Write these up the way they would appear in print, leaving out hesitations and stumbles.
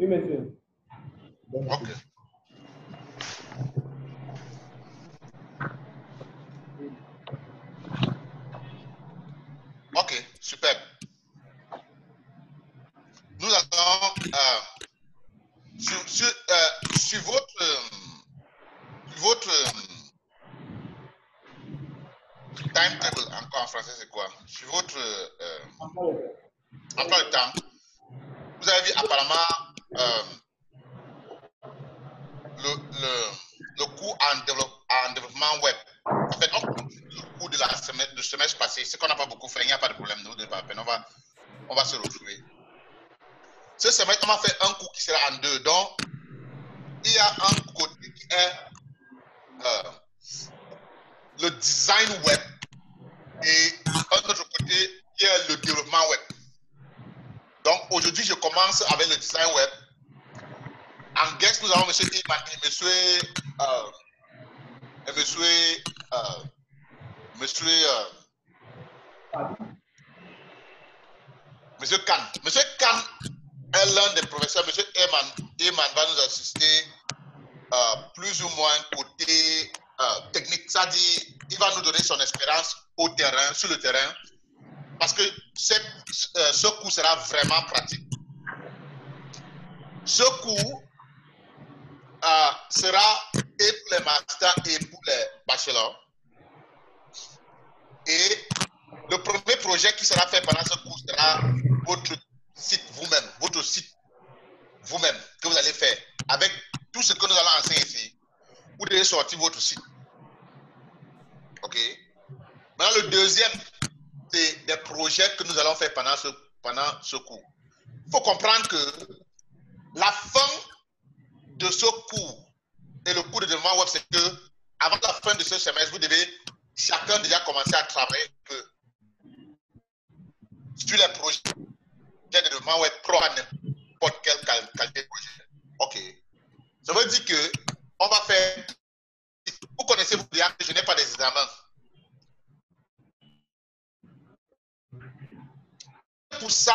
monsieur. Ok. Ok, super. Nous allons sur votre timetable, encore en français, c'est quoi? Sur votre emploi de temps, vous avez vu apparemment le cours en développement web. En fait, le cours de la semaine, du semestre passé, ce qu'on n'a pas beaucoup fait, il n'y a pas de problème, nous, on va se retrouver. Ce semestre, on va faire un cours qui sera en deux. Donc, il y a un côté qui est le design web et un autre côté qui est le développement web. Donc, aujourd'hui, je commence avec le design web. En guest, nous avons M. Iman et Monsieur Khan. Monsieur Khan est l'un des professeurs. Monsieur Iman va nous assister plus ou moins côté technique. C'est-à-dire, il va nous donner son expérience au terrain, sur le terrain, parce que ce cours sera vraiment pratique. Ce cours sera et pour les masters et pour les bachelors. Et le premier projet qui sera fait pendant ce cours sera votre site vous-même, que vous allez faire. Avec tout ce que nous allons enseigner ici, vous devez sortir votre site. OK? Maintenant, le deuxième, c'est des projets que nous allons faire pendant ce cours. Il faut comprendre que la fin de ce cours et le cours de développement web, c'est que avant la fin de ce semestre, vous devez chacun déjà commencer à travailler un peu sur les projets de développement web pro à n'importe quelle qualité de projet. OK. Ça veut dire que on va faire. Vous connaissez, vous dire que je n'ai pas d'examen. 30%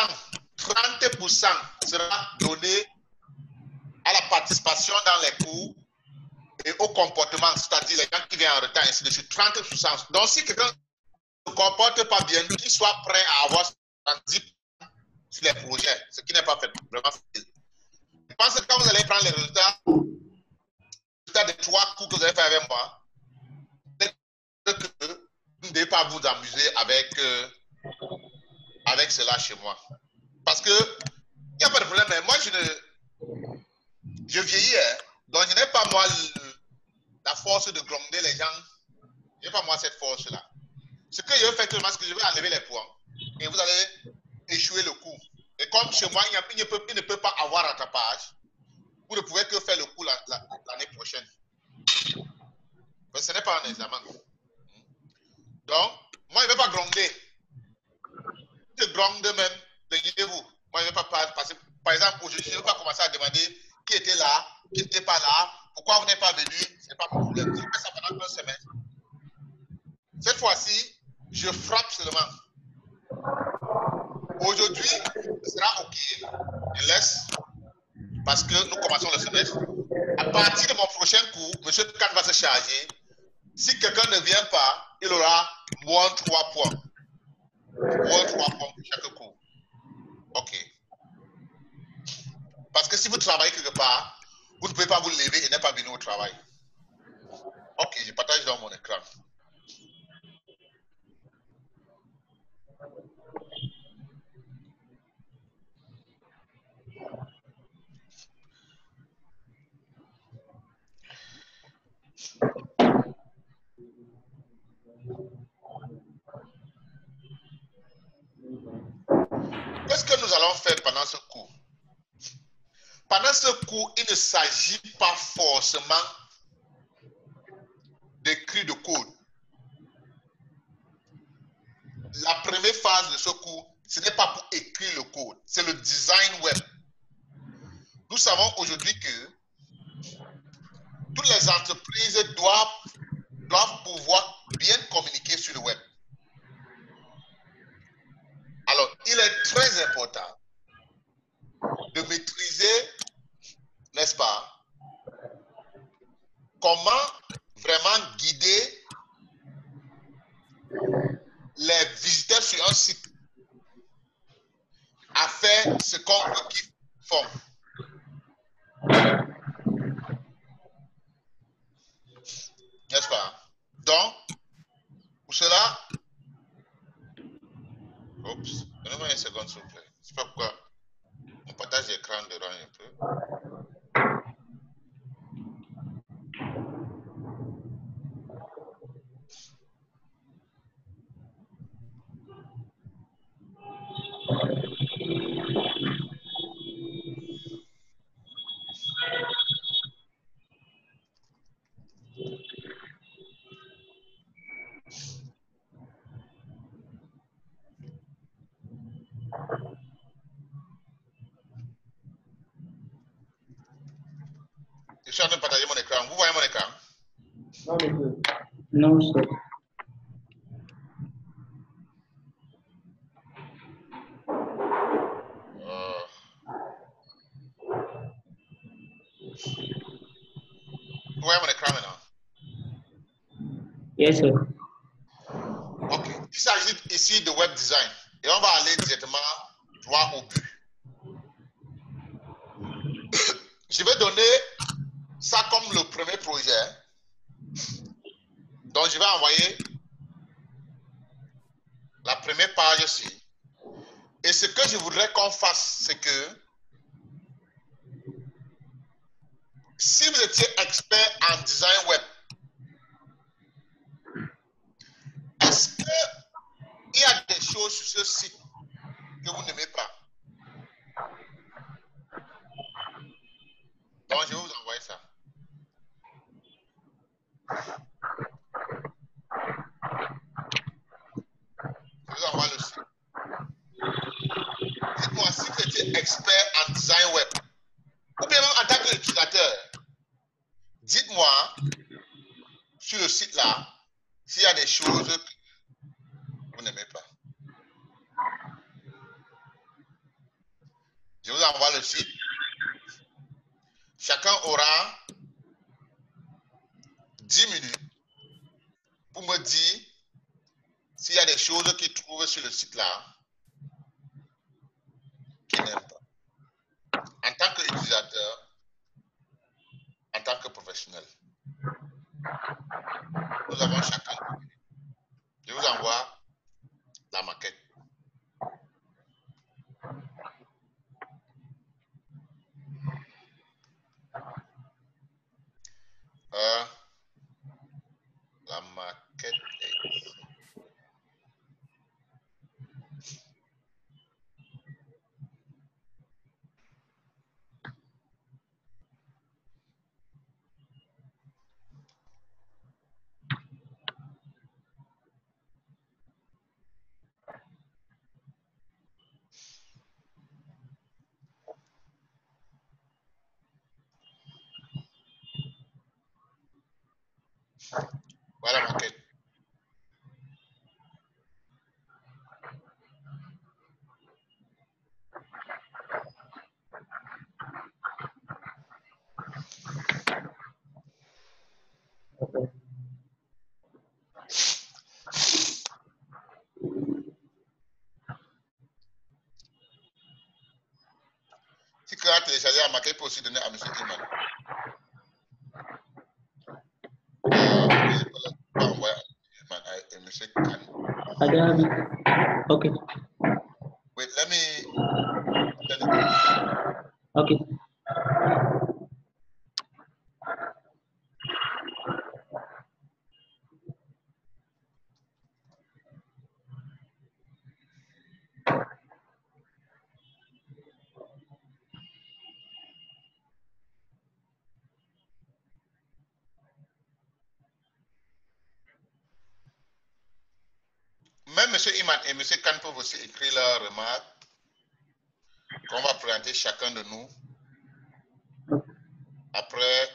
sera donné à la participation dans les cours et au comportement, c'est-à-dire les gens qui viennent en retard, ainsi de suite. 30%. Donc, si quelqu'un ne se comporte pas bien, qu'il soit prêt à avoir 70% sur les projets, ce qui n'est pas fait, vraiment facile. Je pense que quand vous allez prendre les résultats des 3 cours que vous allez faire avec moi, peut-être que vous ne devez pas vous amuser avec cela chez moi. Parce que il n'y a pas de problème, mais moi je vieillis, hein, donc je n'ai pas moi la force de gronder les gens. Je n'ai pas moi cette force-là. Ce que je vais faire, c'est que je vais enlever les points et vous allez échouer le cours. Et comme chez moi, il ne peut pas avoir rattrapage, vous ne pouvez que faire le cours l'année prochaine. Mais ce n'est pas un examen. Donc, moi, je ne vais pas gronder. Je gronde même, regardez-vous. Moi, je ne vais pas passer. Par exemple, aujourd'hui, je ne vais pas commencer à demander qui était là, qui n'était pas là, pourquoi vous n'êtes pas venu. Ce n'est pas mon problème. Je fais ça pendant 1 semaine. Cette fois-ci, je frappe seulement. Aujourd'hui, ce sera OK. Je laisse parce que nous commençons le semestre. À partir de mon prochain cours, M. Khan va se charger. Si quelqu'un ne vient pas, il aura moins 3 points. Moins 3 points pour chaque cours. OK. Parce que si vous travaillez quelque part, vous ne pouvez pas vous lever et ne pas venir au travail. OK, je partage dans mon écran. Qu'est-ce que nous allons faire pendant ce cours? Pendant ce cours, il ne s'agit pas forcément d'écrire de code. La première phase de ce cours, ce n'est pas pour écrire le code, c'est le design web. Nous savons aujourd'hui que toutes les entreprises doivent pouvoir bien communiquer sur le web. Alors, il est très important de maîtriser comment vraiment guider les visiteurs sur un site à faire ce qu'on veut qu'ils font. N'est-ce pas? Donc, pour cela, oups, donnez-moi une seconde s'il vous plaît. Je ne sais pas pourquoi mon partage d'écran dérange un peu. Je suis en train de partager mon écran. Vous voyez mon écran? Non, monsieur. Non, monsieur. Vous voyez mon écran maintenant? Yes, sir. Ok. Il s'agit ici de web design. Et on va aller directement droit au but. Je vais donner ça comme le premier projet. Donc, je vais envoyer la première page ici. Et ce que je voudrais qu'on fasse, c'est que si vous étiez expert en design web, est-ce qu'il y a des choses sur ce site que vous n'aimez pas? Donc, je vais vous envoyer ça. Je vous envoie le site. Dites-moi si vous étiez expert en design web, ou bien même en tant qu'utilisateur, dites-moi sur le site là s'il y a des choses que vous n'aimez pas. Je vous envoie le site. Chacun aura 10 minutes pour me dire s'il y a des choses qu'il trouve sur le site là qu'il n'aime pas. En tant qu'utilisateur, en tant que professionnel. Nous avons chacun 10 minutes. Je vous envoie la maquette. La maquette est ici. Voilà la maquette. Si tu as téléchargé la maquette, peut aussi donner à M. Iman. Je peux envoyer à M. Khan. Okay. Wait, let me. Okay. Même M. Iman et M. Khan peuvent aussi écrire leurs remarques qu'on va présenter chacun de nous après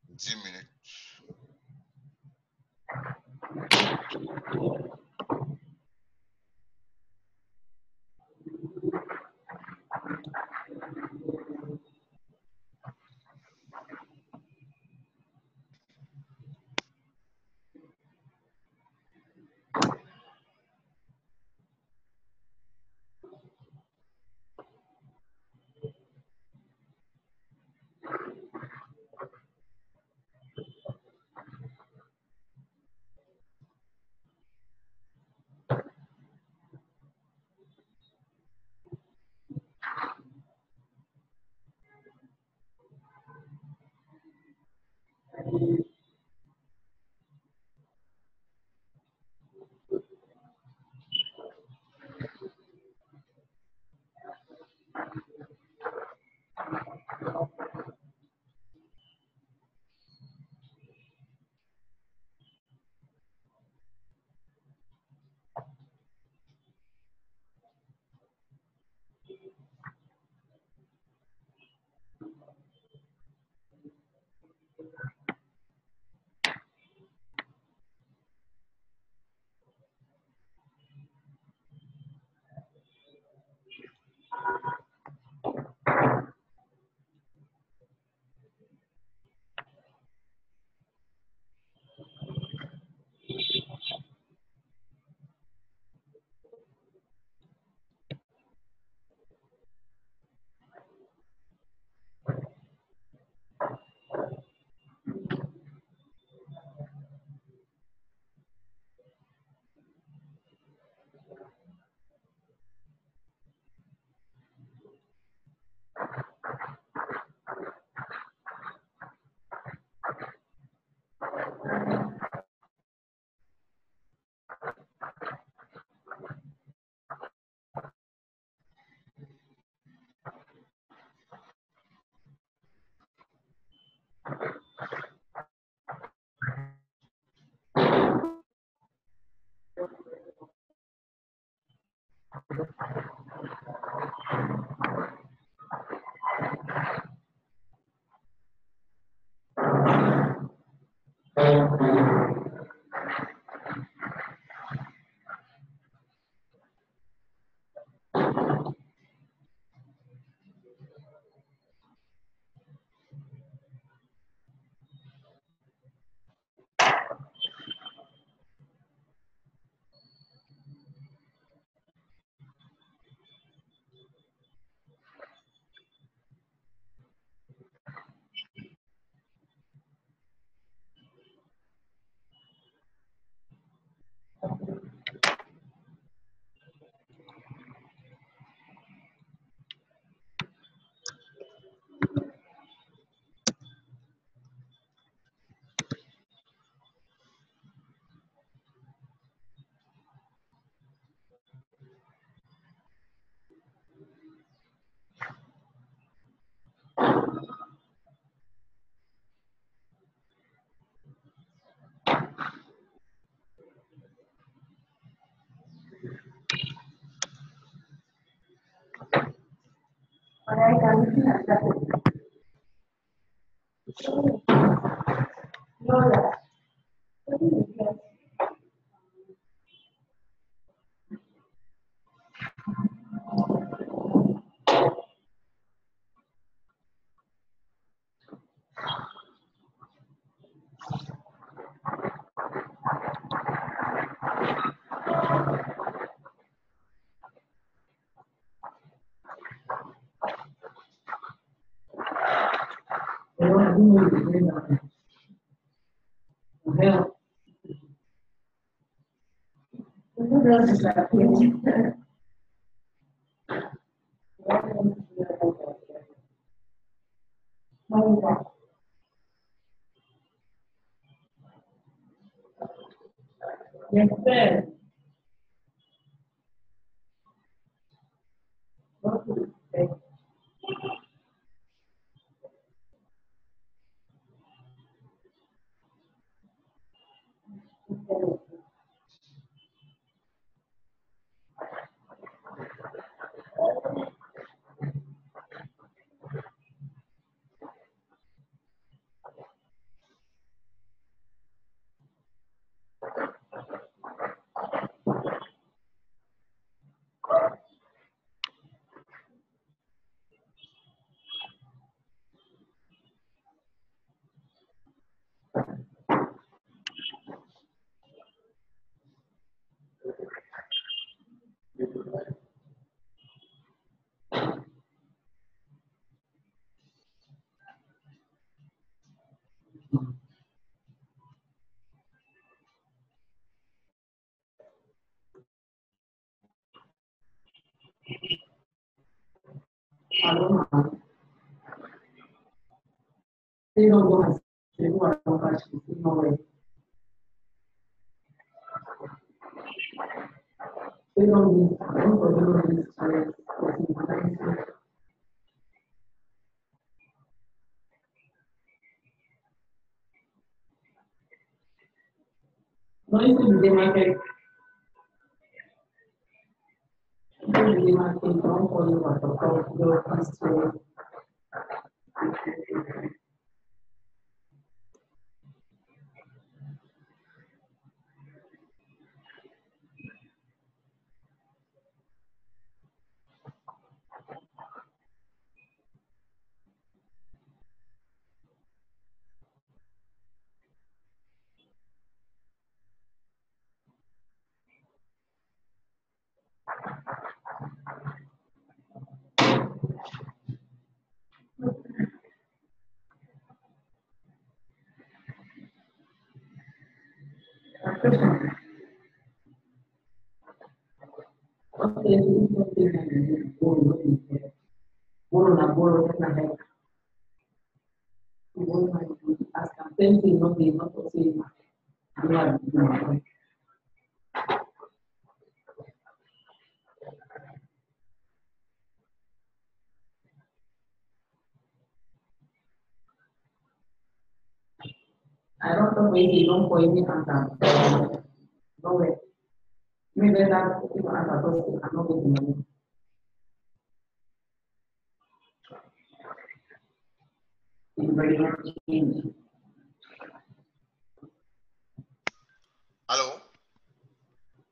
10 minutes. Bolo na bolo tena heka. Bolo na ask same thing, not to say, I don't know where they don't for any answer. No way. Maybe that people answer those I'm not getting money. Very much change. Hello?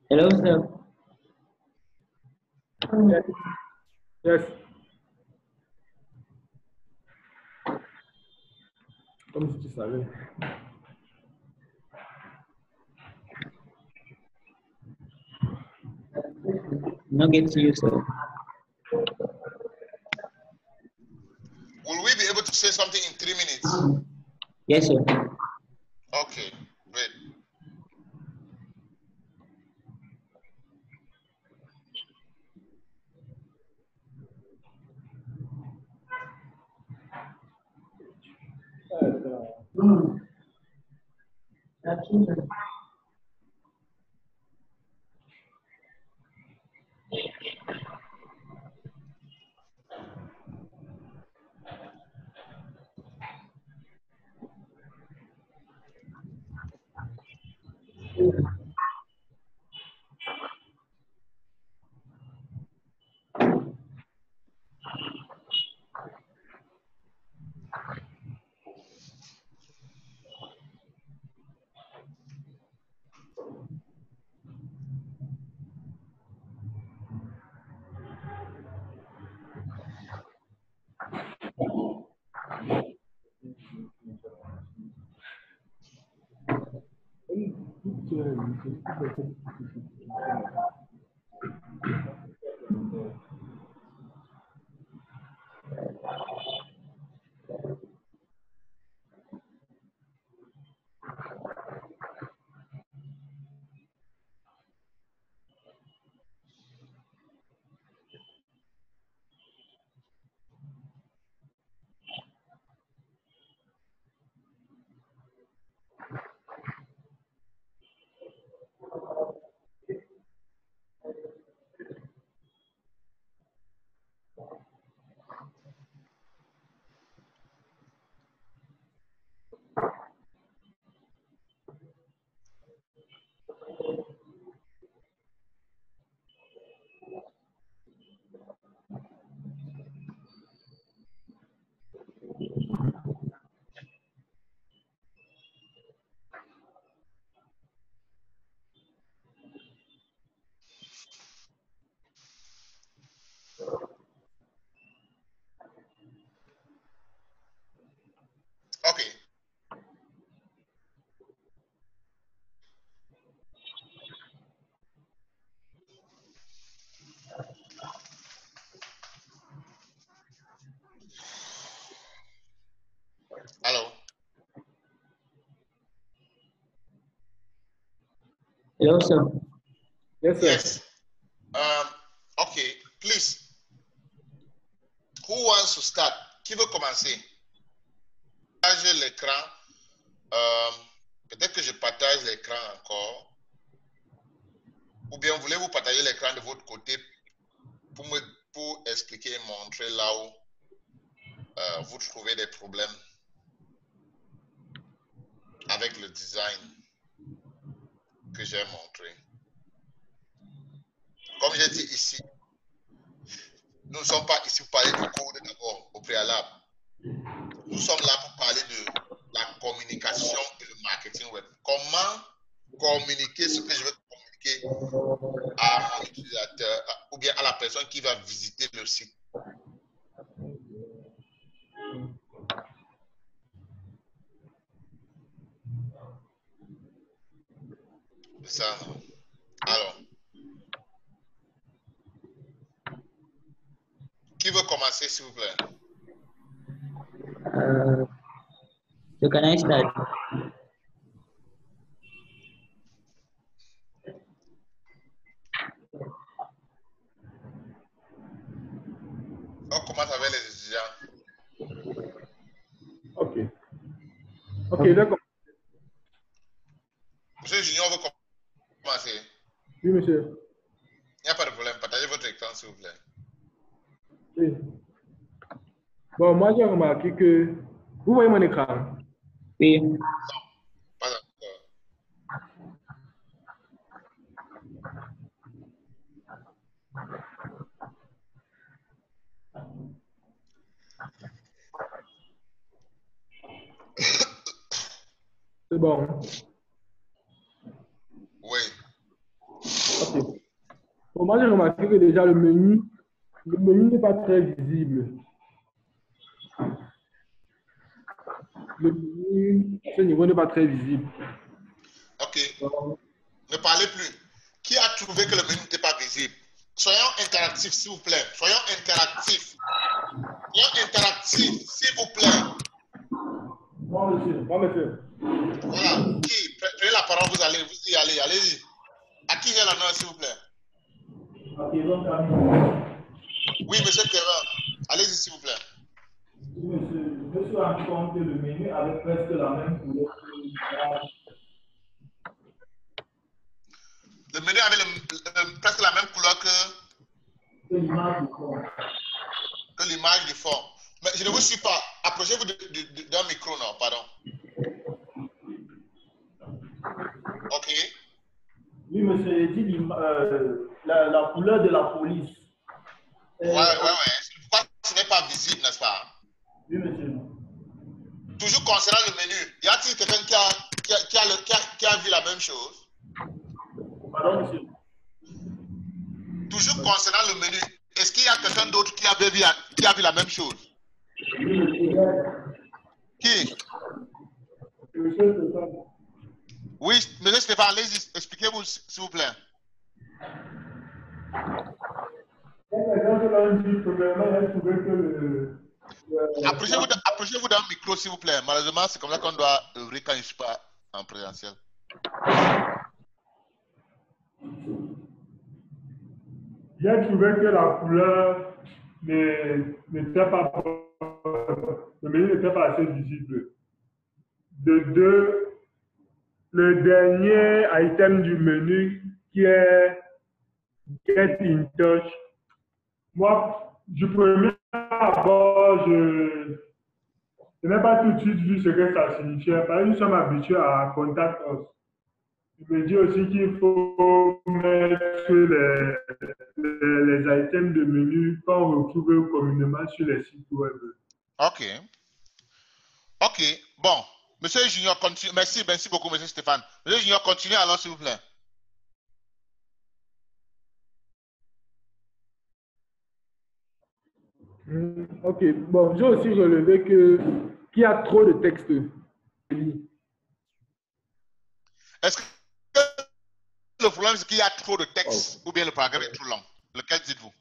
Hello, sir. Yes. Comme si tu savais. No get to you, sir. Will we be able to say something in 3 minutes? Yes, sir. Okay, great. That's children. Okay. Hello? Hello, sir. Yes, sir. Yes. Okay, please. Who wants to start? Qui veut commencer? Partage l'écran. Peut-être que je partage l'écran encore. Ou bien voulez-vous partager l'écran de votre côté pour expliquer et montrer là où vous trouvez des problèmes avec le design que j'ai montré. Comme j'ai dit ici, nous ne sommes pas ici pour parler du code d'abord, au préalable. Nous sommes là pour parler de la communication et le marketing web. Comment communiquer ce que je veux communiquer à mon utilisateur ou bien à la personne qui va visiter le site. C'est ça, non? Alors, qui veut commencer, s'il vous plaît? So can I start? On commence avec les étudiants. Ok. Ok, d'accord. Monsieur Junior veut commencer. Oui, monsieur. Il n'y a pas de problème. Partagez votre écran, s'il vous plaît. Oui. Bon, moi, j'ai remarqué que... Vous voyez mon écran? Oui. Pas encore. C'est bon. Oui. Ok. Bon, moi, j'ai remarqué que déjà le menu n'est pas très visible. Le menu, à ce niveau, n'est pas très visible. OK. Ne parlez plus. Qui a trouvé que le menu n'était pas visible? Soyons interactifs, s'il vous plaît. Soyons interactifs. Soyons interactifs, s'il vous plaît. Moi, monsieur. Moi, monsieur. Voilà. Qui? Prenez la parole, vous y allez. Allez-y. À qui j'ai l'honneur, s'il vous plaît? Ok, donc, Oui, monsieur Kevin. Allez-y, s'il vous plaît. monsieur, je me suis rendu compte que le menu avait presque la même couleur que l'image. Le menu avait presque la même couleur Que l'image du fond. que l'image du fond. Mais je ne vous suis pas. Approchez-vous d'un micro, non, pardon. OK. Oui, monsieur, j'ai dit la couleur de la police. Ouais. Pourquoi ce n'est pas visible, n'est-ce pas? Oui, monsieur. Toujours concernant le menu, y a-t-il quelqu'un qui a vu la même chose? Pardon, monsieur. Toujours concernant le menu, est-ce qu'il y a quelqu'un d'autre qui a vu la même chose? Oui, monsieur. Qui? Monsieur Stéphane. Oui, monsieur Stéphane, allez-y, expliquez-vous, s'il vous plaît. Approchez-vous d'un micro, s'il vous plaît. Malheureusement, c'est comme ça qu'on doit œuvrer quand je ne suis pas en présentiel. J'ai trouvé que la couleur n'était pas, le menu n'était pas assez visible. De deux, le dernier item du menu qui est Get in touch. Moi, du premier abord, je n'ai pas tout de suite vu ce que ça signifiait. Parce que nous sommes habitués à Contact Us. Je me dis aussi qu'il faut mettre les items de menu qu'on retrouve communément sur les sites web. OK. Bon. Monsieur Junior, continue. Merci beaucoup, monsieur Stéphane. Monsieur Junior, continuez alors, s'il vous plaît. Ok, bon, j'ai aussi relevé qu'il y a trop de textes. Est-ce que le problème, c'est qu'il y a trop de texte ou bien le paragraphe est trop long? Lequel dites-vous?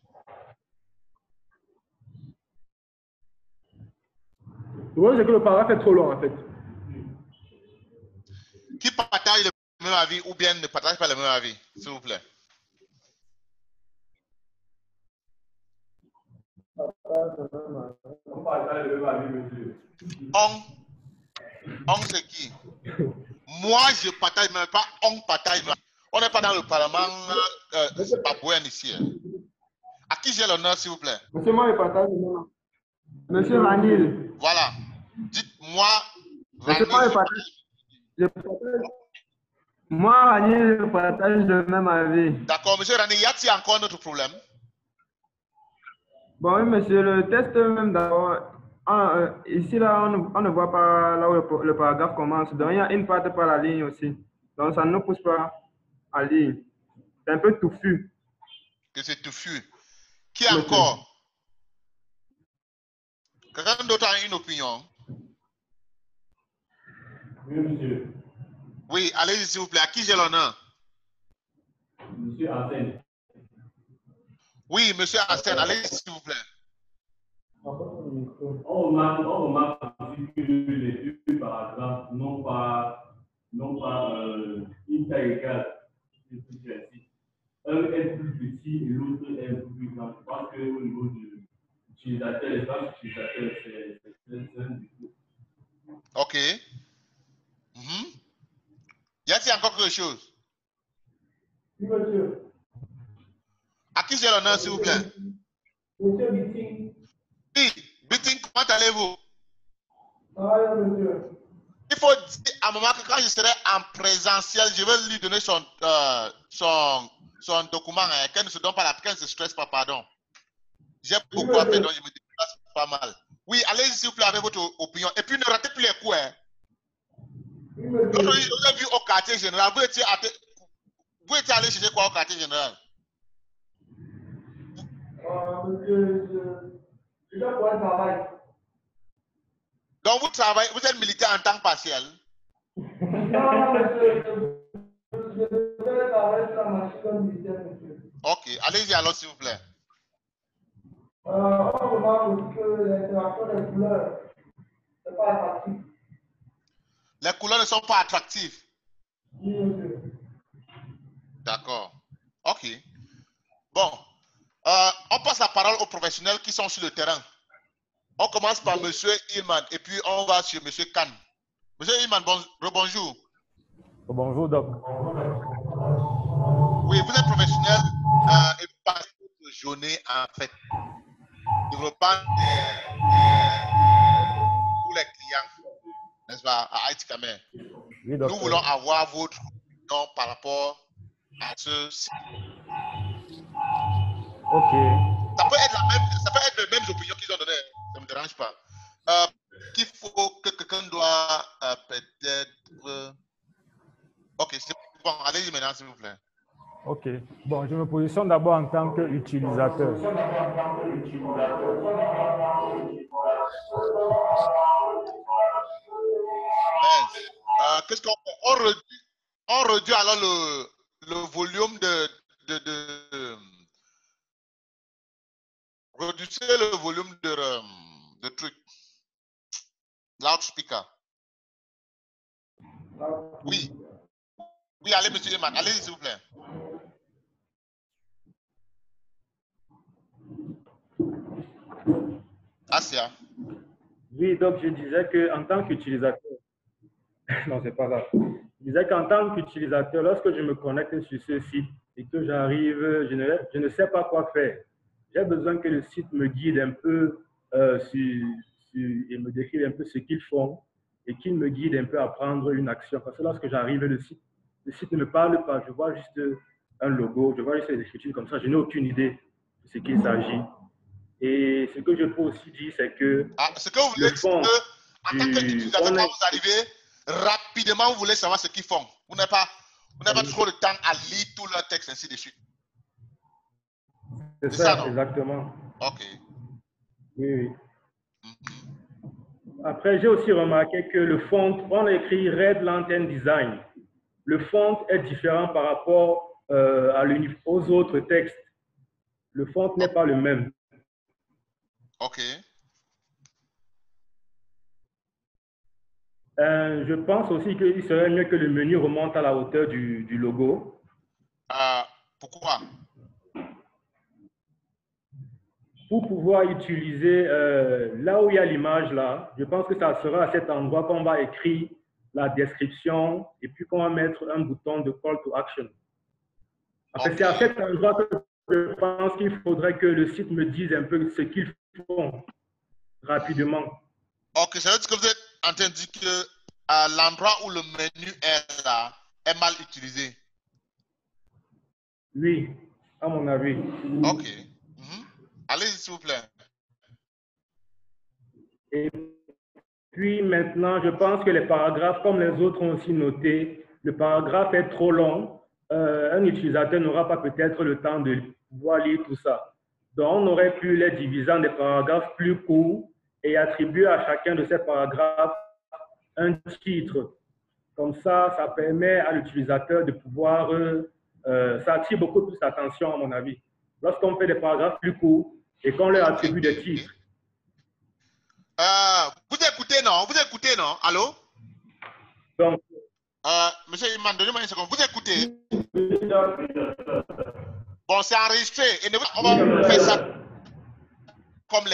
Le problème, c'est que le paragraphe est trop long, en fait. Qui partage le même avis ou bien ne partage pas le même avis, s'il vous plaît? On c'est qui? Moi, je partage même pas, on partage même. On n'est pas dans le Parlement, c'est pas Bouen ici. À qui j'ai l'honneur, s'il vous plaît? Monsieur, moi, je partage le même. Monsieur Ranil. Voilà. Dites-moi, Monsieur, moi, moi, Ranil, je partage le même avis. D'accord, monsieur Ranil, y a-t-il encore un autre problème? Bon, oui, monsieur, le test même d'abord, ici, là, on ne voit pas là où le paragraphe commence. Donc, il y a une partie par la ligne aussi. Donc, ça ne nous pousse pas à lire. C'est un peu touffu. Que c'est touffu. Qui encore? Quelqu'un d'autre a une opinion? Oui, monsieur. Oui, allez-y, s'il vous plaît. À qui j'ai l'honneur? Monsieur Arsène. Oui, monsieur Arsène, allez-y, s'il vous plaît. On remarque aussi que les deux paragraphes n'ont pas une taille égale. Un est plus petit et l'autre est un peu plus grand. Je pense qu'au niveau de l'utilisateur, l'espace utilisateur, c'est un défaut. OK. Y a-t-il encore quelque chose? Oui, monsieur. À qui j'ai l'honneur, s'il vous plaît? Monsieur Bitting. Oui, Bitting, comment allez-vous? Ah, monsieur. Il faut dire à un moment que quand je serai en présentiel, je vais lui donner son document, hein, qu'elle ne se donne pas la, qu'elle ne se stresse pas, pardon. J'ai beaucoup à faire, donc je me déplace pas mal. Oui, allez-y s'il vous plaît avec votre opinion. Et puis ne ratez plus les coups. Hein. L'autre jour, je vous ai vu au quartier général. Vous étiez allé chercher quoi au quartier général? Monsieur, je dois pour un travail. Donc vous travaillez, vous êtes militaire en temps partiel? Non, monsieur, je vais travailler sur la machine militaire, monsieur. Ok, allez-y alors s'il vous plaît. On remarque aussi que l'interaction des couleurs n'est pas attractive. Les couleurs ne sont pas attractives. Oui, monsieur. D'accord. Ok. Bon. On passe la parole aux professionnels qui sont sur le terrain. On commence par M. Ilman et puis on va sur M. Khan. M. Ilman, rebonjour. Bonjour, Doc. Oui, vous êtes professionnel et vous passez votre journée en fait développant pour les clients, n'est-ce pas, à Haïti Camer. Oui, nous voulons avoir votre opinion par rapport à ce site. Ok. Ça peut être les mêmes opinions qu'ils ont données, ça ne me dérange pas. Qu'il faut que quelqu'un doit peut-être... Ok, c'est bon, allez-y maintenant s'il vous plaît. Ok. Bon, je me positionne d'abord en tant qu'utilisateur. Qu'est-ce qu'on on réduit alors le volume réduisez le volume de truc. Loudspeaker. Oui. Oui, allez, monsieur Eman, allez-y, s'il vous plaît. Asia. Oui, donc je disais qu'en tant qu'utilisateur, non, c'est pas grave. Je disais qu'en tant qu'utilisateur, lorsque je me connecte sur ce site et que j'arrive, je ne sais pas quoi faire. J'ai besoin que le site me guide un peu et me décrive un peu ce qu'ils font et qu'il me guide un peu à prendre une action. Parce que lorsque j'arrive, le site ne me parle pas. Je vois juste un logo, je vois juste les écritures comme ça. Je n'ai aucune idée de ce qu'il s'agit. Et ce que je peux aussi dire, c'est que ce que vous voulez dire, c'est que, en tant qu'utilisateur, quand vous arrivez, rapidement, vous voulez savoir ce qu'ils font. Vous n'avez pas trop de temps à lire tout leur texte, ainsi de suite. C'est ça, non? Exactement. Ok. Oui, oui. Après, j'ai aussi remarqué que le font, on a écrit Red Lantern Design. Le font est différent par rapport aux autres textes. Le font n'est pas le même. Ok. Je pense aussi qu'il serait mieux que le menu remonte à la hauteur du logo. Pourquoi? Pour pouvoir utiliser là où il y a l'image là, je pense que ça sera à cet endroit qu'on va écrire la description et puis qu'on va mettre un bouton de call to action. En fait, c'est à cet endroit que je pense qu'il faudrait que le site me dise un peu ce qu'ils font rapidement. Ok, ça veut dire que vous êtes en train de dire que l'endroit où le menu est là est mal utilisé. Oui, à mon avis. Ok. Allez-y, s'il vous plaît. Et puis maintenant, je pense que les paragraphes, comme les autres ont aussi noté, le paragraphe est trop long. Un utilisateur n'aura pas peut-être le temps de pouvoir lire tout ça. Donc, on aurait pu les diviser en des paragraphes plus courts et attribuer à chacun de ces paragraphes un titre. Comme ça, ça permet à l'utilisateur de pouvoir... ça attire beaucoup plus l'attention, à mon avis. Lorsqu'on fait des paragraphes plus courts et qu'on leur attribue des titres. Vous écoutez, non? Allô? Donc, monsieur Iman, donnez-moi une seconde. Vous écoutez? Bon, c'est enregistré. Et on va faire ça comme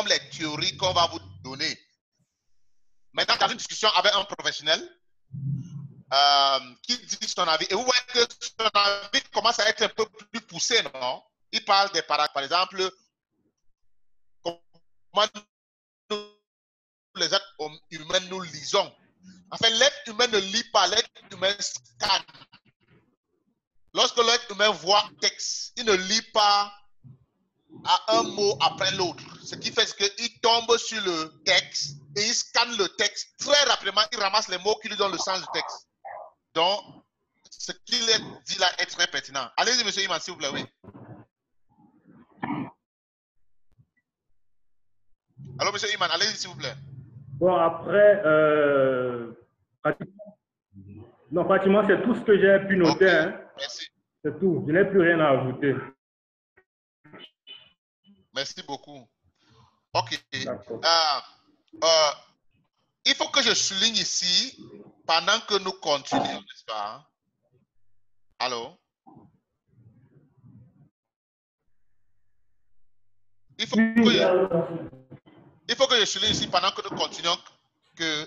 les théories qu'on va vous donner. Maintenant, dans une discussion avec un professionnel, qui dit son avis. Et vous voyez que son avis commence à être un peu plus poussé, non? Il parle des paragraphes, par exemple, comment nous, les êtres humains, nous lisons. En fait, l'être humain ne lit pas, l'être humain scanne. Lorsque l'être humain voit un texte, il ne lit pas à un mot après l'autre. Ce qui fait qu'il tombe sur le texte et il scanne le texte très rapidement, il ramasse les mots qui lui donnent le sens du texte. Donc, ce qu'il dit là est très pertinent. Allez-y, monsieur Iman, s'il vous plaît, oui. Allô, monsieur Iman, allez-y, s'il vous plaît. Bon, après, pratiquement, c'est tout ce que j'ai pu noter. Okay, hein. merci. C'est tout. Je n'ai plus rien à ajouter. Merci beaucoup. OK. D'accord. Il faut que je souligne ici, pendant que nous continuons, n'est-ce pas? Allô? Il faut que je souligne ici, pendant que nous continuons, que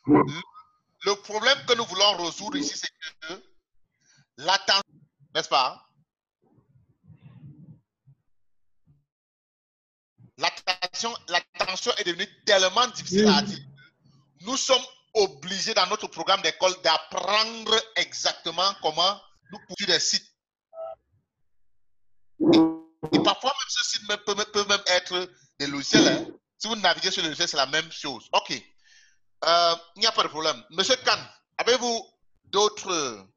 le problème que nous voulons résoudre ici, c'est que l'attention, n'est-ce pas? L'attention est devenue tellement difficile à dire. Nous sommes obligés dans notre programme d'école d'apprendre exactement comment nous poursuivre des sites. Et parfois, même ce site peut même être des logiciels. Hein. Si vous naviguez sur le logiciel, c'est la même chose. OK. Il n'y a pas de problème. Monsieur Khan, avez-vous d'autres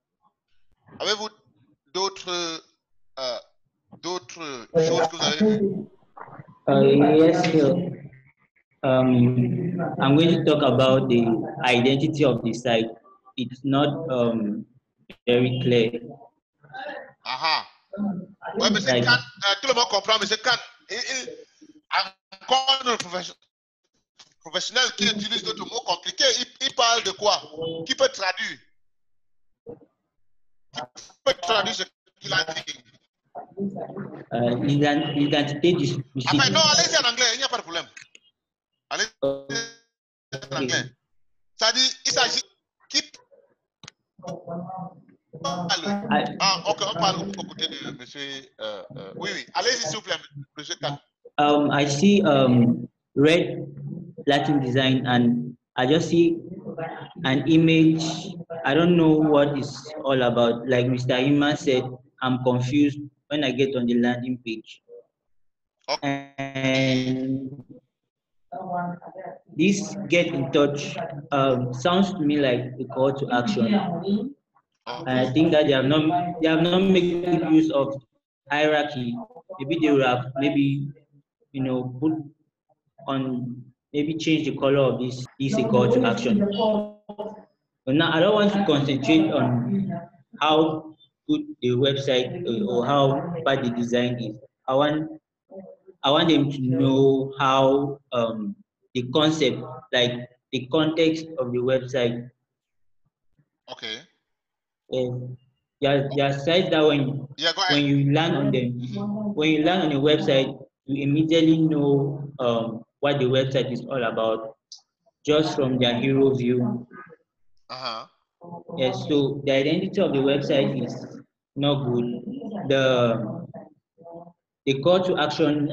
choses que vous avez vues? Yes, sir. I'm going to talk about the identity of the site. It's not very clear. Aha. Oui, monsieur Khan, tout le monde comprend, monsieur Khan. Encore un professionnel qui utilise d'autres mots compliqués, il parle de quoi? Qui peut traduire? Qui peut traduire ce qu'il a dit? L'identité du site. Enfin, non, allez-y en anglais, il n'y a pas de problème. Allez-y en anglais. C'est-à-dire, il s'agit qui parle. Ah, ok, on parle aux côtés de monsieur. Oui, oui. Allez-y, s'il vous plaît, monsieur Khan. I see red Latin design and I just see an image. I don't know what it's all about. Like Mr. Iman said, I'm confused when I get on the landing page. Okay. And this get in touch sounds to me like a call to action. And I think that they have not made good use of hierarchy. Maybe they would have put on, maybe change the color of this a call to action. But now I don't want to concentrate on how good the website or how bad the design is. I want them to know how the concept, like the context of the website. Okay. There are sites that when you land on them, when you land on a website, you immediately know what the website is all about, just from their hero view. Yes, so the identity of the website is not good. The call to action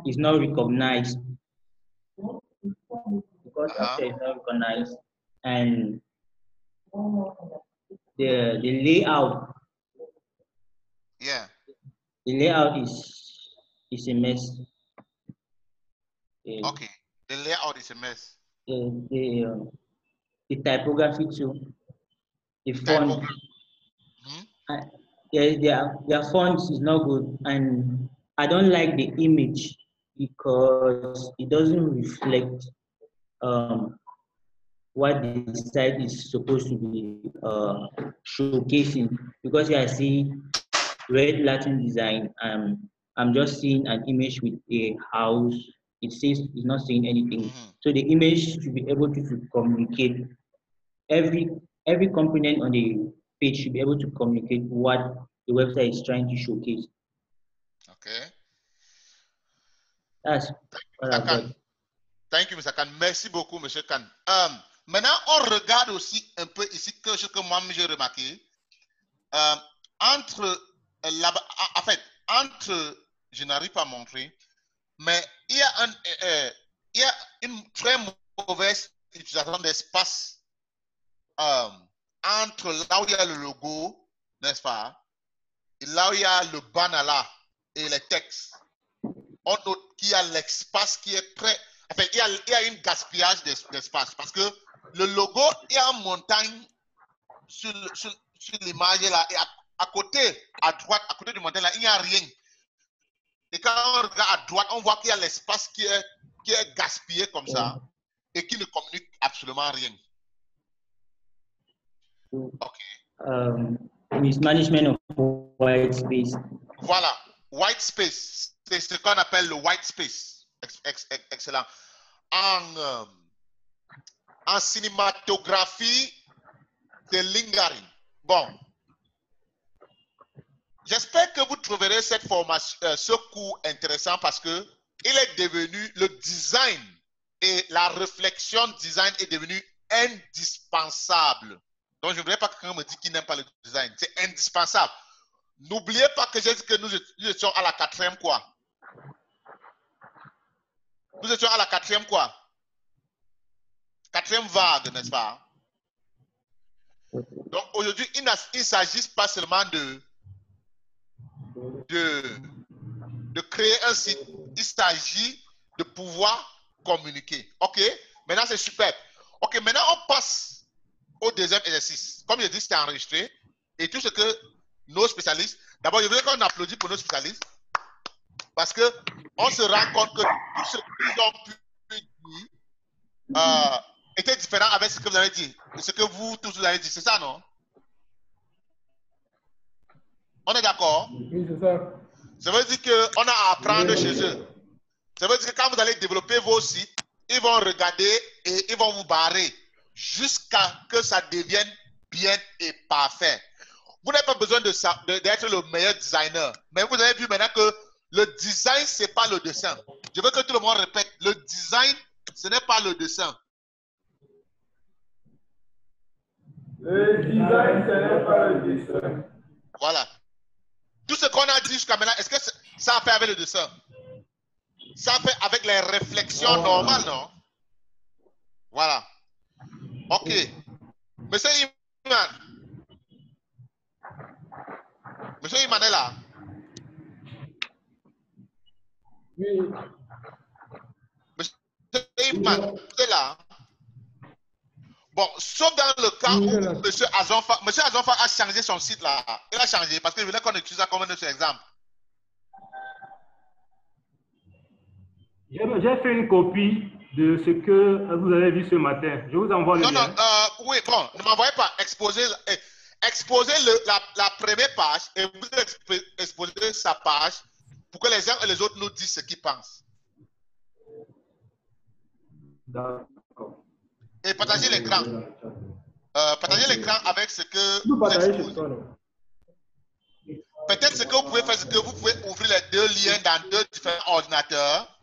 is not recognized. The call to action is not recognized, and the layout. Yeah. The layout is a mess. Okay. The layout is a mess. The typography too. The font. Their fonts is not good, and I don't like the image because it doesn't reflect what the site is supposed to be showcasing. Because I see red Latin design, I'm just seeing an image with a house. It says it's not saying anything. So the image should be able to communicate. Every component on the page should be able to communicate what the website is trying to showcase. Okay. That's what I've got. Thank you, Mr. Khan. Merci beaucoup, Monsieur Khan. Maintenant, on regarde aussi un peu ici quelque chose que moi j'ai remarqué. Entre, je n'arrive pas à montrer, mais il y a une très mauvaise utilisation d'espace entre là où il y a le logo, n'est-ce pas, et là où il y a le banner là et les textes. On note qu'il y a l'espace qui est très... Enfin, il y a un gaspillage d'espace parce que le logo est en montagne sur l'image là et à côté, à droite, à côté du montagne là, il n'y a rien. Et quand on regarde à droite, on voit qu'il y a l'espace qui est gaspillé comme ça et qui ne communique absolument rien. OK. Mismanagement of white space. Voilà, white space, c'est ce qu'on appelle le white space. Excellent. En cinématographie, c'est lingering. Bon. J'espère que vous trouverez cette formation, ce cours intéressant parce que il est devenu, le design et la réflexion design est devenu indispensable. Donc, je ne voudrais pas que quelqu'un me dise qu'il n'aime pas le design. C'est indispensable. N'oubliez pas que j'ai dit que nous étions à la 4e quoi. Nous étions à la 4e quoi. 4e vague, n'est-ce pas? Donc, aujourd'hui, il ne s'agit pas seulement de créer un site. Il s'agit de pouvoir communiquer. OK? Maintenant, c'est super. OK, maintenant, on passe au deuxième exercice. Comme je dis, c'est enregistré. Et tout ce que nos spécialistes... D'abord, je voudrais qu'on applaudisse pour nos spécialistes. Parce qu'on se rend compte que tout ce qu'ils ont pu dire était différent avec ce que vous avez dit. Ce que vous tous vous avez dit. C'est ça, non? On est d'accord? Oui, c'est ça. Ça veut dire qu'on a à apprendre chez eux. Ça veut dire que quand vous allez développer vos sites, ils vont regarder et ils vont vous barrer jusqu'à ce que ça devienne bien et parfait. Vous n'avez pas besoin d'être le meilleur designer. Mais vous avez vu maintenant que le design, ce n'est pas le dessin. Je veux que tout le monde répète. Le design, ce n'est pas le dessin. Le design, ce n'est pas le dessin. Voilà. Tout ce qu'on a dit jusqu'à maintenant, est-ce que ça a fait avec le dessin? Ça a fait avec les réflexions normales, non? Voilà. OK. Monsieur Iman. Monsieur Iman est là? Oui. Monsieur Iman, vous êtes là? Bon, sauf dans le cas où Monsieur Azonfa a changé son site là. Il a changé parce qu'il voulait qu'on utilise ça comme un autre exemple. J'ai fait une copie de ce que vous avez vu ce matin. Je vous envoie le lien. Non, oui, bon, ne m'envoyez pas. Exposez la première page et vous exposez sa page pour que les uns et les autres nous disent ce qu'ils pensent. D'accord. Et partagez l'écran. Partagez l'écran avec ce que Vous vous partagez exposez. chez toi, non? Peut-être ce que vous pouvez faire, c'est que vous pouvez ouvrir les deux liens dans deux différents ordinateurs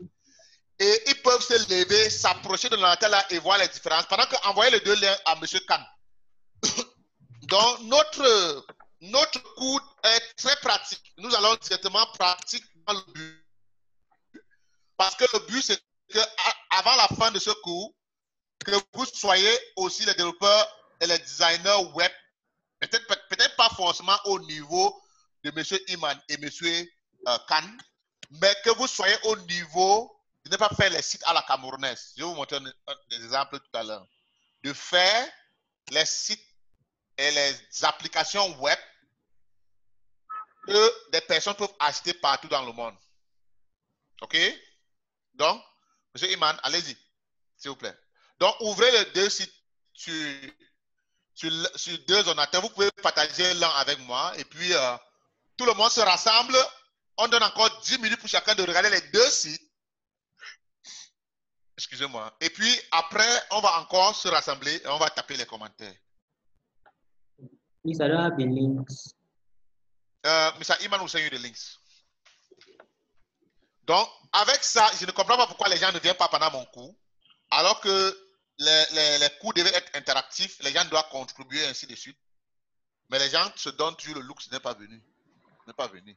et ils peuvent se lever, s'approcher de l'ordinateur là et voir les différences pendant que envoyez les deux liens à M. Khan. Donc, notre cours est très pratique. Nous allons directement pratique dans le but. Parce que le but, c'est qu'avant la fin de ce cours, que vous soyez aussi les développeurs et les designers web, peut-être pas forcément au niveau de M. Iman et M. Khan, mais que vous soyez au niveau de ne pas faire les sites à la camerounaise. Je vais vous montrer des exemples tout à l'heure. De faire les sites et les applications web que des personnes peuvent acheter partout dans le monde. OK? Donc, M. Iman, allez-y, s'il vous plaît. Donc, ouvrez les deux sites sur deux ordinateurs. Vous pouvez partager l'un avec moi. Et puis, tout le monde se rassemble. On donne encore 10 minutes pour chacun de regarder les deux sites. Excusez-moi. Et puis, après, on va encore se rassembler et on va taper les commentaires. Please, I don't have the links. Mr. Iman will send you the links. Donc, avec ça, je ne comprends pas pourquoi les gens ne viennent pas pendant mon cours. Alors que les cours devaient être interactifs, les gens doivent contribuer, ainsi de suite. Mais les gens se donnent toujours le luxe n'est pas venu. N'est pas venu.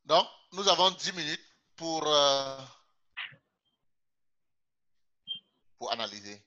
Donc, nous avons 10 minutes pour analyser.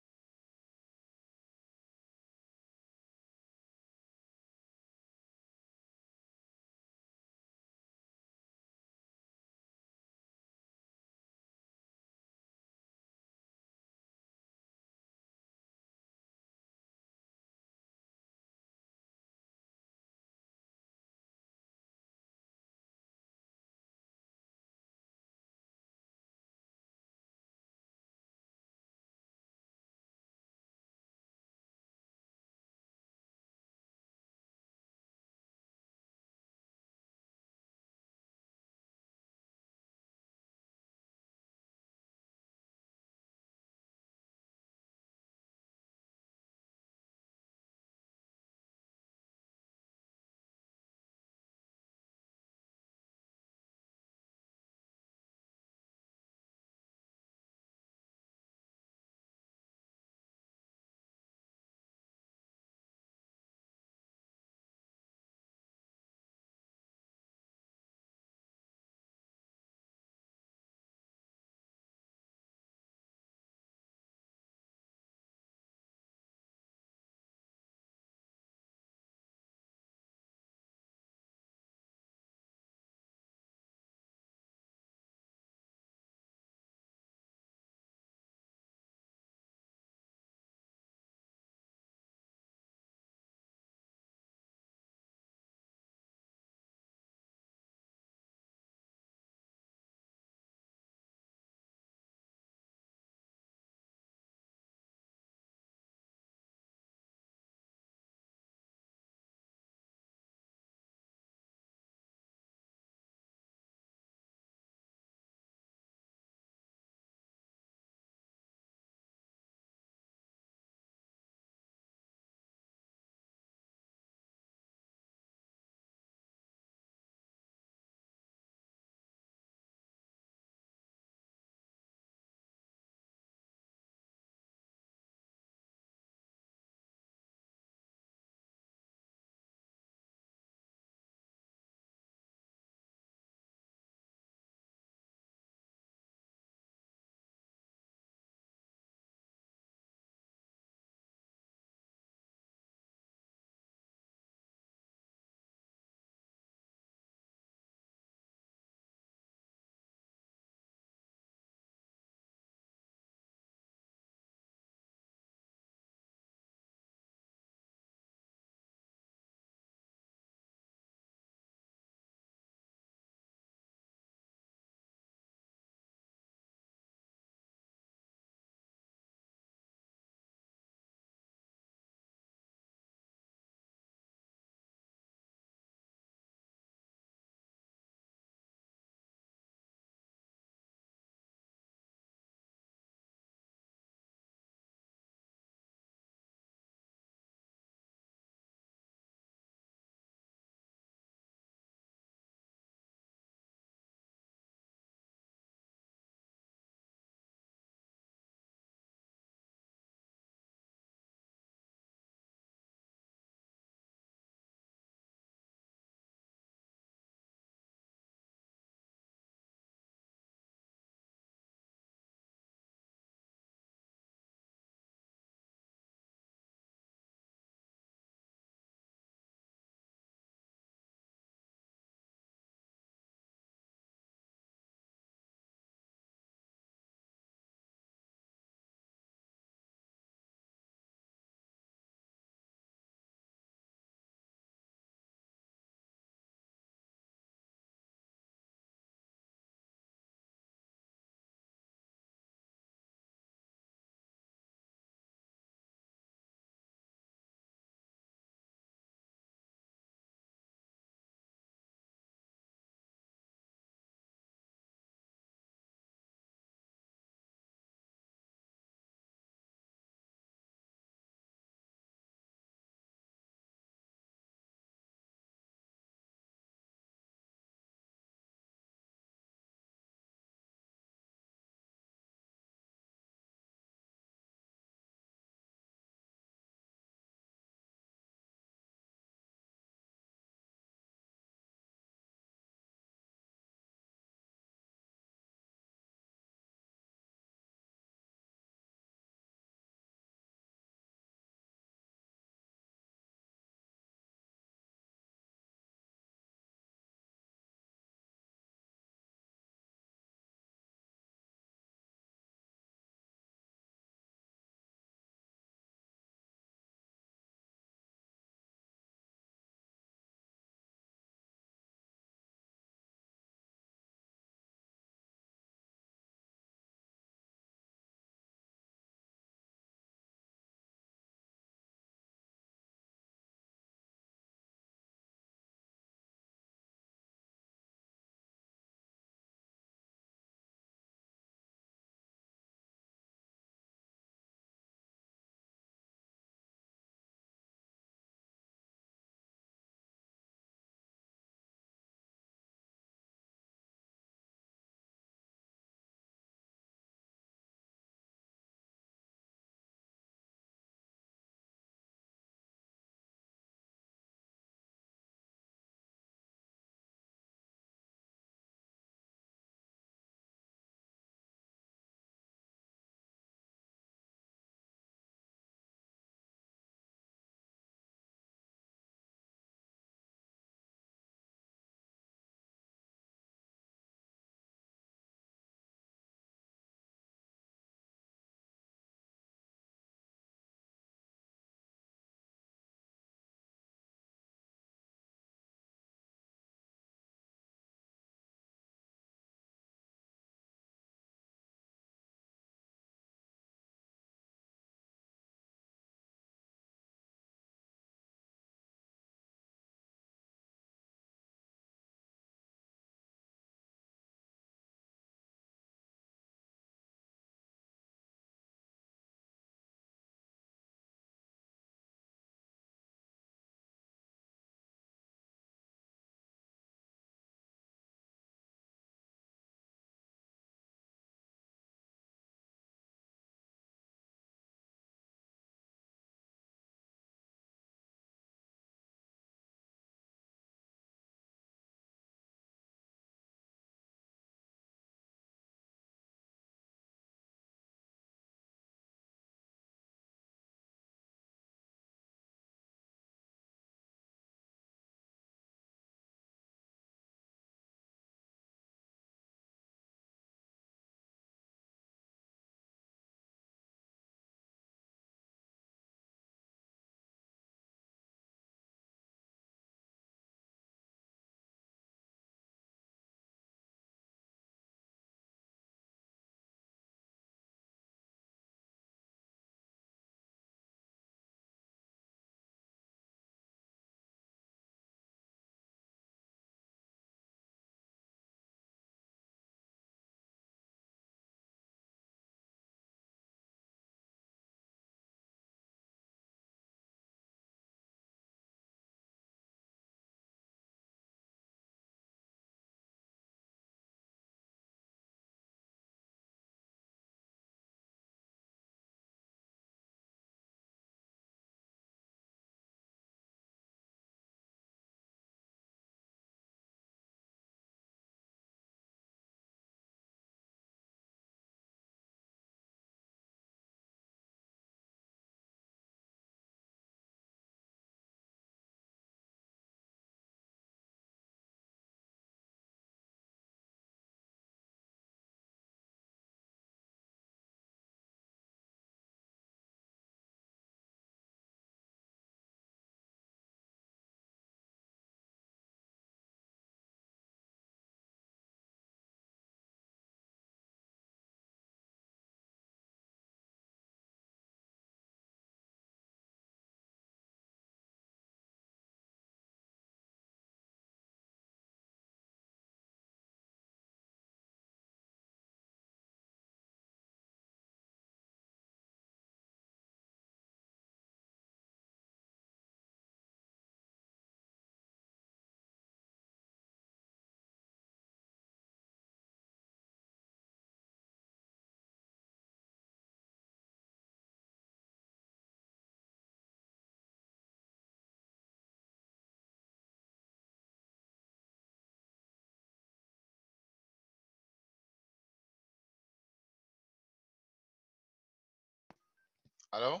Allô?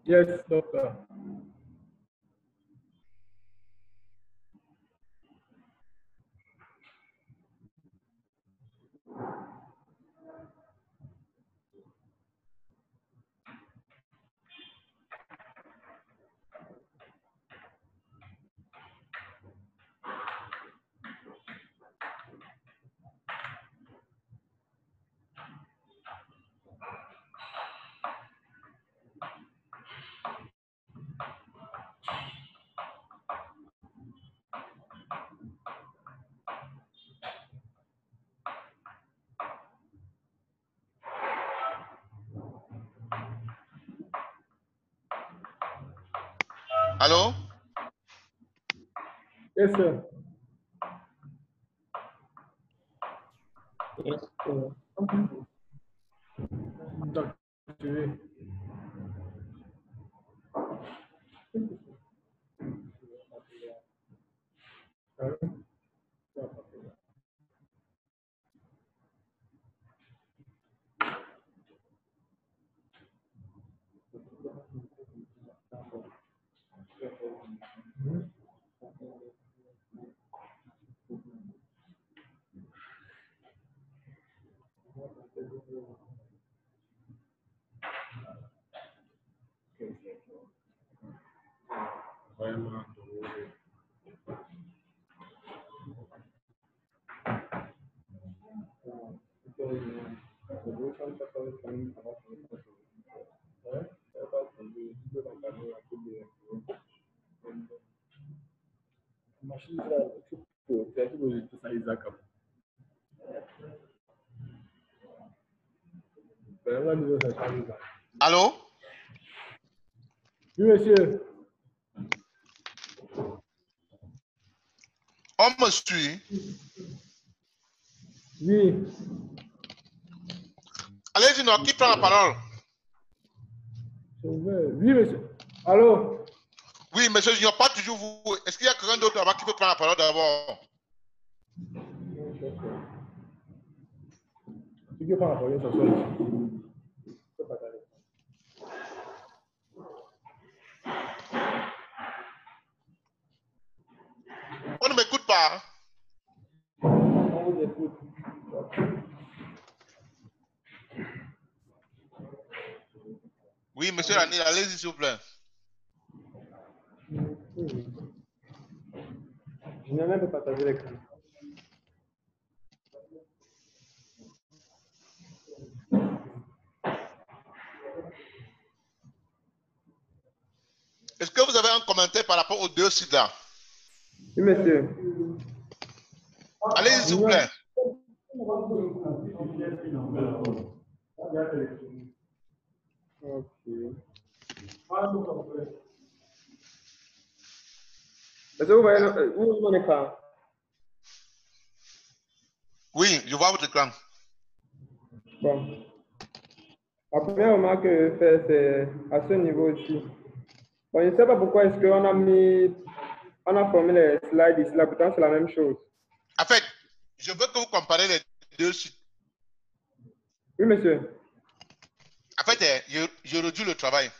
Yes, doctor. Allô? Yes, sir. Yes, sir. Docteur. Allô? Oui, monsieur. On me suit. Oui. Allez-y, non, qui prend la parole? Oui, monsieur. Allô? Oui, monsieur, je n'ai pas toujours vous. Est-ce qu'il y a quelqu'un d'autre là-bas qui peut prendre la parole d'abord? Tu peux prendre la parole, ça soit. On ne m'écoute pas. On vous écoute. Oui, monsieur Ranil, allez-y, s'il vous plaît. Je n'ai même pas partagé l'écran. Est-ce que vous avez un commentaire par rapport aux deux sites là? Oui, monsieur. Allez-y, s'il vous plaît. Est-ce que vous voyez mon écran? Oui, je vois votre écran. Bon. La première remarque que je fais, c'est à ce niveau aussi. Bon, je ne sais pas pourquoi est-ce qu'on a formé les slides ici, là, pourtant c'est la même chose. En fait, je veux que vous comparez les deux sites. Oui, monsieur. En fait, je réduis le travail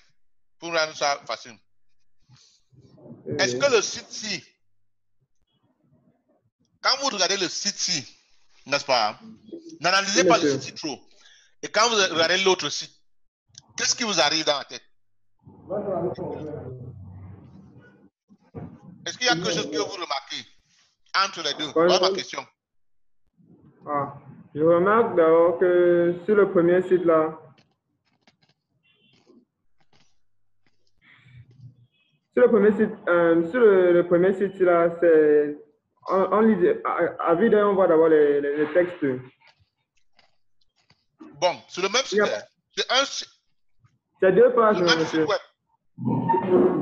pour rendre ça facile. Est-ce que le site-ci, quand vous regardez le site-ci, n'est-ce pas, n'analysez Oui, pas le monsieur. site trop. Et quand vous regardez l'autre site, qu'est-ce qui vous arrive dans la tête? Est-ce qu'il y a quelque chose que vous remarquez entre les deux? Voilà ma question. Ah, je remarque d'abord que sur le premier site là, sur le premier site là, c'est on lit à vue d'œil, on voit d'abord les textes. Bon, sur le même site, c'est un site. C'est deux pages, Le même monsieur. site web.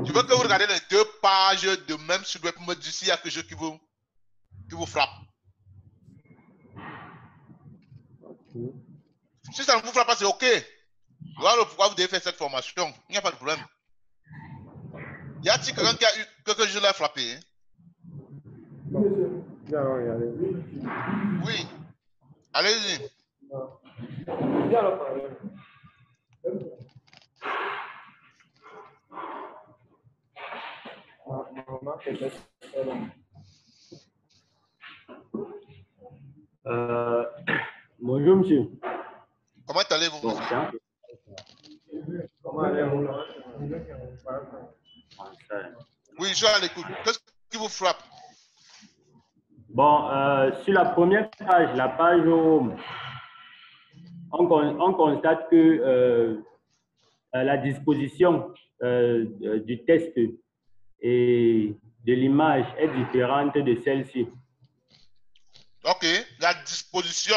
Je veux que vous regardez les deux pages de même site web pour me dire s'il y a quelque chose qui vous frappe. Si ça ne vous frappe pas, c'est OK. Voilà pourquoi vous devez faire cette formation. Il n'y a pas de problème. Y a-t-il quelqu'un qui a eu quelque chose à frapper? Oui, monsieur. Oui. Allez-y. Bonjour, monsieur. Comment allez-vous, Bon, monsieur? tiens. Comment allez-vous? Oui, je suis à l'écoute. Qu'est-ce qui vous frappe? Bon, sur la première page, la page où on constate que la disposition du test et de l'image est différente de celle-ci. Ok, la disposition.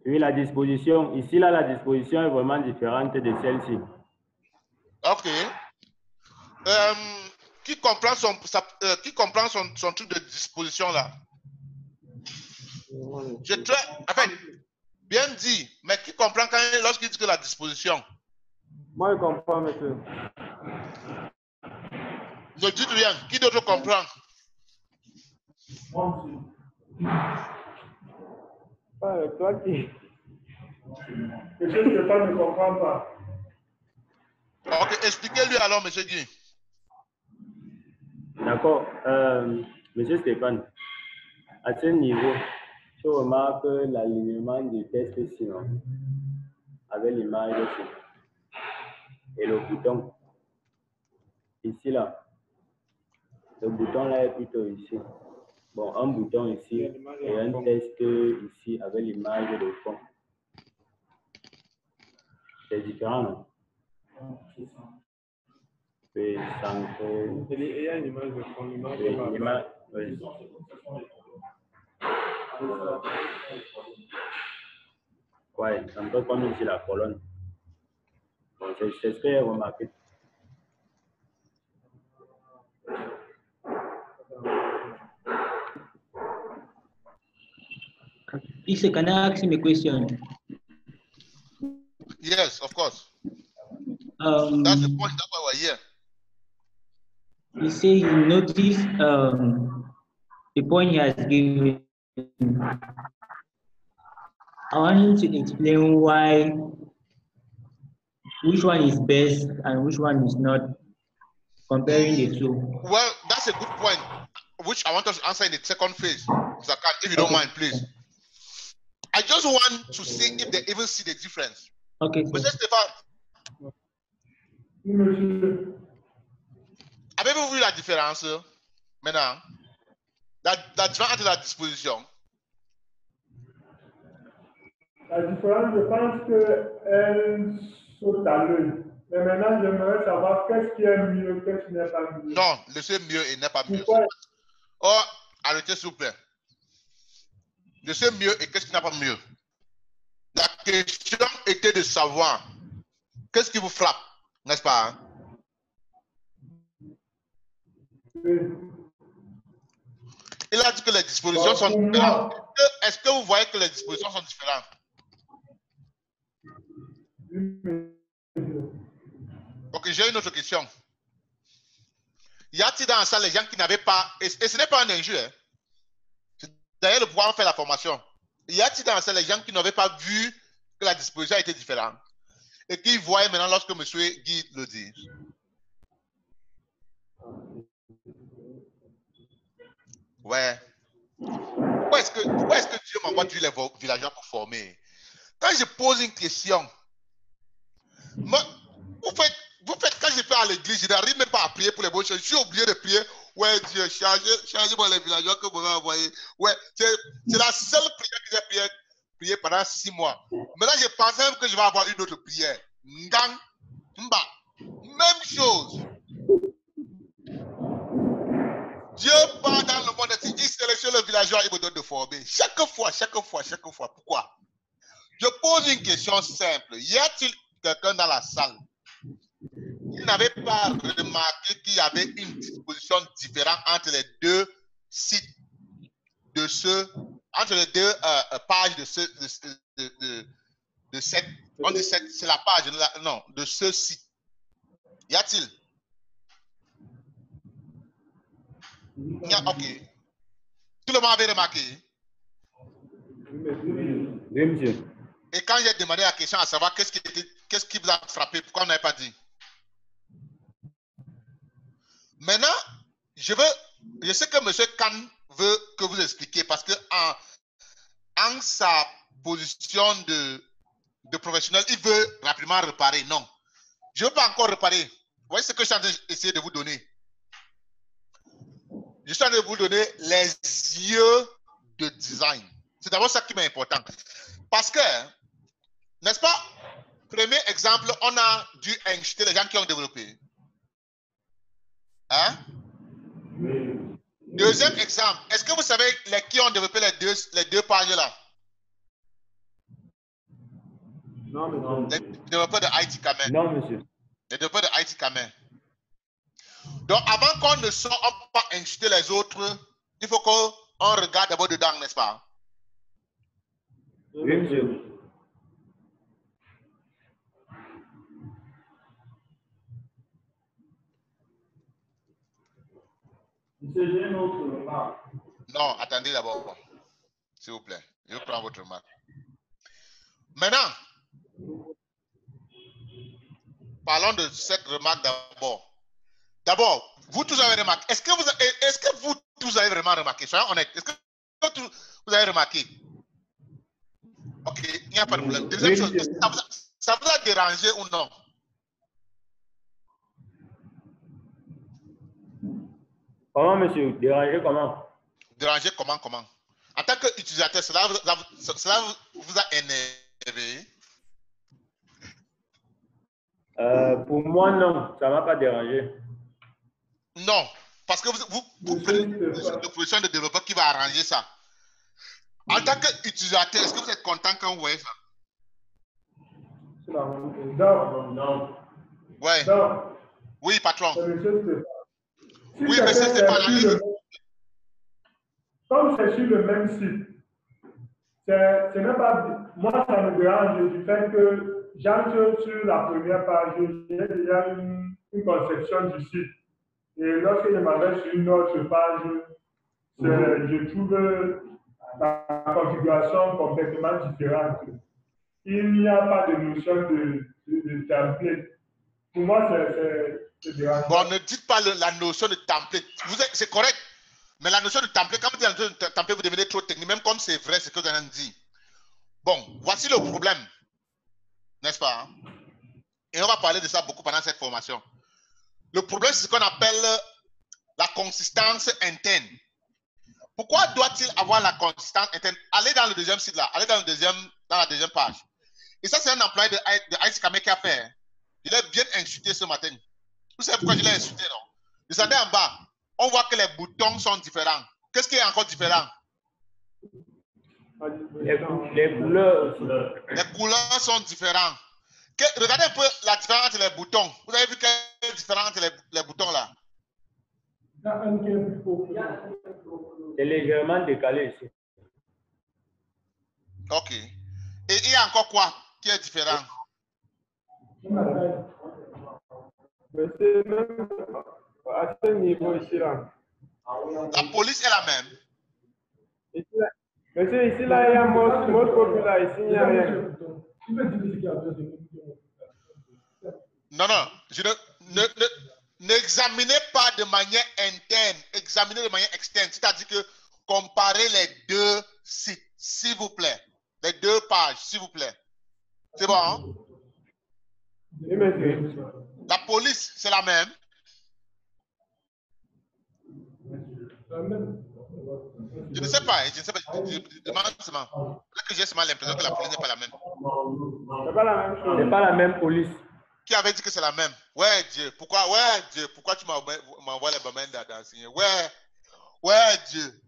Oui, la disposition. Ici, là, la disposition est vraiment différente de celle-ci. Ok. Qui comprend son truc de disposition là? En fait, bien dit, mais qui comprend lorsqu'il dit que la disposition? Moi, je comprends, monsieur. Ne dites rien. Qui d'autre comprend? Toi qui... Monsieur Stéphane ne comprend pas. Ok, expliquez-lui alors, monsieur Guy. D'accord. Monsieur Stéphane, à ce niveau, je remarque l'alignement du test ici, non? Avec l'image ici. Et le bouton. Ici, là. Le bouton là est plutôt ici. Bon, un bouton ici et un test ici avec l'image de fond. C'est différent, non? Oui, Il y a une image de fond, l'image de fond. l'image, oui. Ouais, c'est un peu comme ici la colonne. Bon, c'est ce que j'ai remarqué. Please, can I ask him a question? Yes, of course. That's the point. That's why we're here. You say you noticed the point he has given. I want him to explain why, which one is best and which one is not, comparing the two. Well, that's a good point, which I want us to answer in the second phase. If you don't mind, please. I just want to see if they even see the difference. Okay. Monsieur Stéphane, avez-vous vu la différence maintenant? La différence entre la disposition. La différence, je pense qu'elle saute à l'œil. Mais maintenant, j'aimerais savoir qu'est-ce qui est mieux, qu'est-ce qui n'est pas mieux. Non, laissez mieux et n'est pas mieux. Pourquoi? Oh, arrêtez s'il vous plaît. Laissez mieux et qu'est-ce qui n'a pas mieux? La question était de savoir qu'est-ce qui vous frappe, n'est-ce pas? Hein? Oui. Il a dit que les dispositions sont différentes. Est-ce que vous voyez que les dispositions sont différentes? Ok, j'ai une autre question. Y a-t-il dans la salle les gens qui n'avaient pas, et ce n'est pas un injure, hein? D'ailleurs, le pouvoir fait la formation. Y a-t-il dans la salle les gens qui n'avaient pas vu que la disposition était différente et qui voient maintenant lorsque M. Guy le dit? Ouais. Pourquoi est-ce que Dieu m'envoie tous les villageois pour former? Quand je pose une question, vous faites quand je fais à l'église, je n'arrive même pas à prier pour les bonnes choses. Je suis obligé de prier. Ouais, Dieu, changez-moi les villageois que vous m'avez envoyés. Ouais, c'est la seule prière que j'ai prié pendant 6 mois. Maintenant, je pensais même que je vais avoir une autre prière. Ngang, Mba, même chose. Dieu part dans le monde et il sélectionne le villageois, il me donne de former. Chaque fois. Pourquoi? Je pose une question simple. Y a-t-il quelqu'un dans la salle qui n'avait pas remarqué qu'il y avait une disposition différente entre les deux sites entre les deux pages de cette, on dit c'est la page, non, de ce site. Y a-t-il? Ok. Tout le monde avait remarqué? Oui, monsieur. Et quand j'ai demandé la question à savoir qu'est-ce qui vous a frappé, pourquoi vous n'avez pas dit? Maintenant, je sais que M. Khan veut que vous expliquiez parce que en sa position de professionnel, il veut rapidement réparer. Non. Je ne veux pas encore réparer. Vous voyez ce que je suis en train d'essayer de vous donner? Je suis en train de vous donner les yeux de design. C'est d'abord ça qui m'est important. Parce que, n'est-ce pas, premier exemple, on a dû inciter les gens qui ont développé. Hein? Deuxième exemple, est-ce que vous savez qui ont développé les deux pages là? Non, monsieur. Les développeurs de IT Kamen. Non, monsieur. Les développeurs de IT Kamen. Donc, avant qu'on ne sorte pas inciter les autres, il faut qu'on regarde d'abord dedans, n'est-ce pas? Oui, monsieur. Monsieur, j'ai une autre remarque. Non, attendez d'abord, s'il vous plaît. Je prends votre remarque. Maintenant, parlons de cette remarque d'abord. D'abord, vous tous avez remarqué. Est-ce que vous tous avez vraiment remarqué? Soyons honnêtes. Est-ce que vous avez remarqué? Ok, il n'y a pas de problème. Deuxième chose, ça vous a dérangé ou non? Comment, monsieur? Dérangé comment? Dérangé comment? En tant qu'utilisateur, cela vous a énervé? Pour moi, non. Ça ne m'a pas dérangé. Non, parce que vous prenez une position de développeur qui va arranger ça. En tant qu'utilisateur, est-ce que vous êtes content quand vous voyez ça? Non. Ouais. Non. Oui, patron. Si Oui, monsieur Stéphane. Comme c'est sur le même site, ce n'est pas. Moi, ça me dérange du fait que j'entre sur la première page, j'ai déjà une conception du site. Et lorsque je m'en vais sur une autre page, je trouve la configuration complètement différente. Il n'y a pas de notion de template. Pour moi, c'est dérangeant. Bon, ne dites pas la notion de template. C'est correct. Mais la notion de template, quand vous dites la notion de template, vous devenez trop technique, même comme c'est vrai ce que vous avez dit. Bon, voici le problème. N'est-ce pas? Hein? Et on va parler de ça beaucoup pendant cette formation. Le problème, c'est ce qu'on appelle la consistance interne. Pourquoi doit-il avoir la consistance interne? Allez dans le deuxième site là, allez dans la deuxième page. Et ça, c'est un employé de IT Kamen qui a fait. Il est bien insulté ce matin. Vous savez pourquoi je l'ai insulté, non? Descendez en bas. On voit que les boutons sont différents. Qu'est-ce qui est encore différent? Les couleurs aussi. Les couleurs sont différentes. Regardez un peu la différence entre les boutons. Vous avez vu quelle différence entre les boutons là? C'est légèrement décalé ici. Ok. Et il y a encore quoi qui est différent? Mais c'est même à ce niveau ici là. La police est la même. Ici, là. Monsieur, ici là, il y a mode populaire, ici il n'y a rien. Non. N'examinez pas de manière interne, examinez de manière externe. C'est-à-dire que comparez les deux sites, s'il vous plaît. Les deux pages, s'il vous plaît. C'est bon, hein? Oui, monsieur. La police, c'est la même. Je ne sais pas, je demande seulement. Peut-être que j'ai seulement l'impression que la police n'est pas la même. C'est pas la même chose. C'est pas la même police. Qui avait dit que c'est la même? Ouais, Dieu. Pourquoi tu m'envoies les Bamenda d'enseigner? Ouais, Dieu.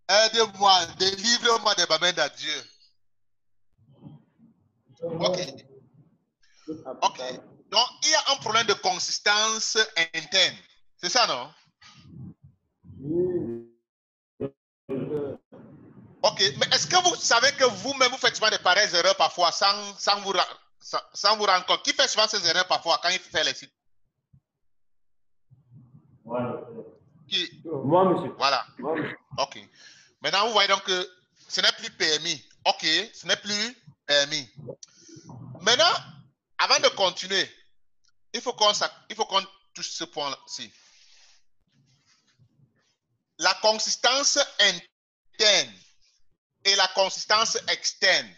Aide-moi, délivre-moi des Bamenda, Dieu. Ok. Donc, il y a un problème de consistance interne. C'est ça, non? Ok, mais est-ce que vous savez que vous-même, vous faites souvent des pareilles erreurs parfois sans vous rendre compte? Qui fait souvent ces erreurs parfois quand il fait les sites? Qui? Moi, monsieur. Voilà. Moi, monsieur. Ok. Maintenant, vous voyez donc que ce n'est plus permis OK, ce n'est plus permis. Maintenant, avant de continuer, il faut qu'on touche ce point-ci. La consistance interne et la consistance externe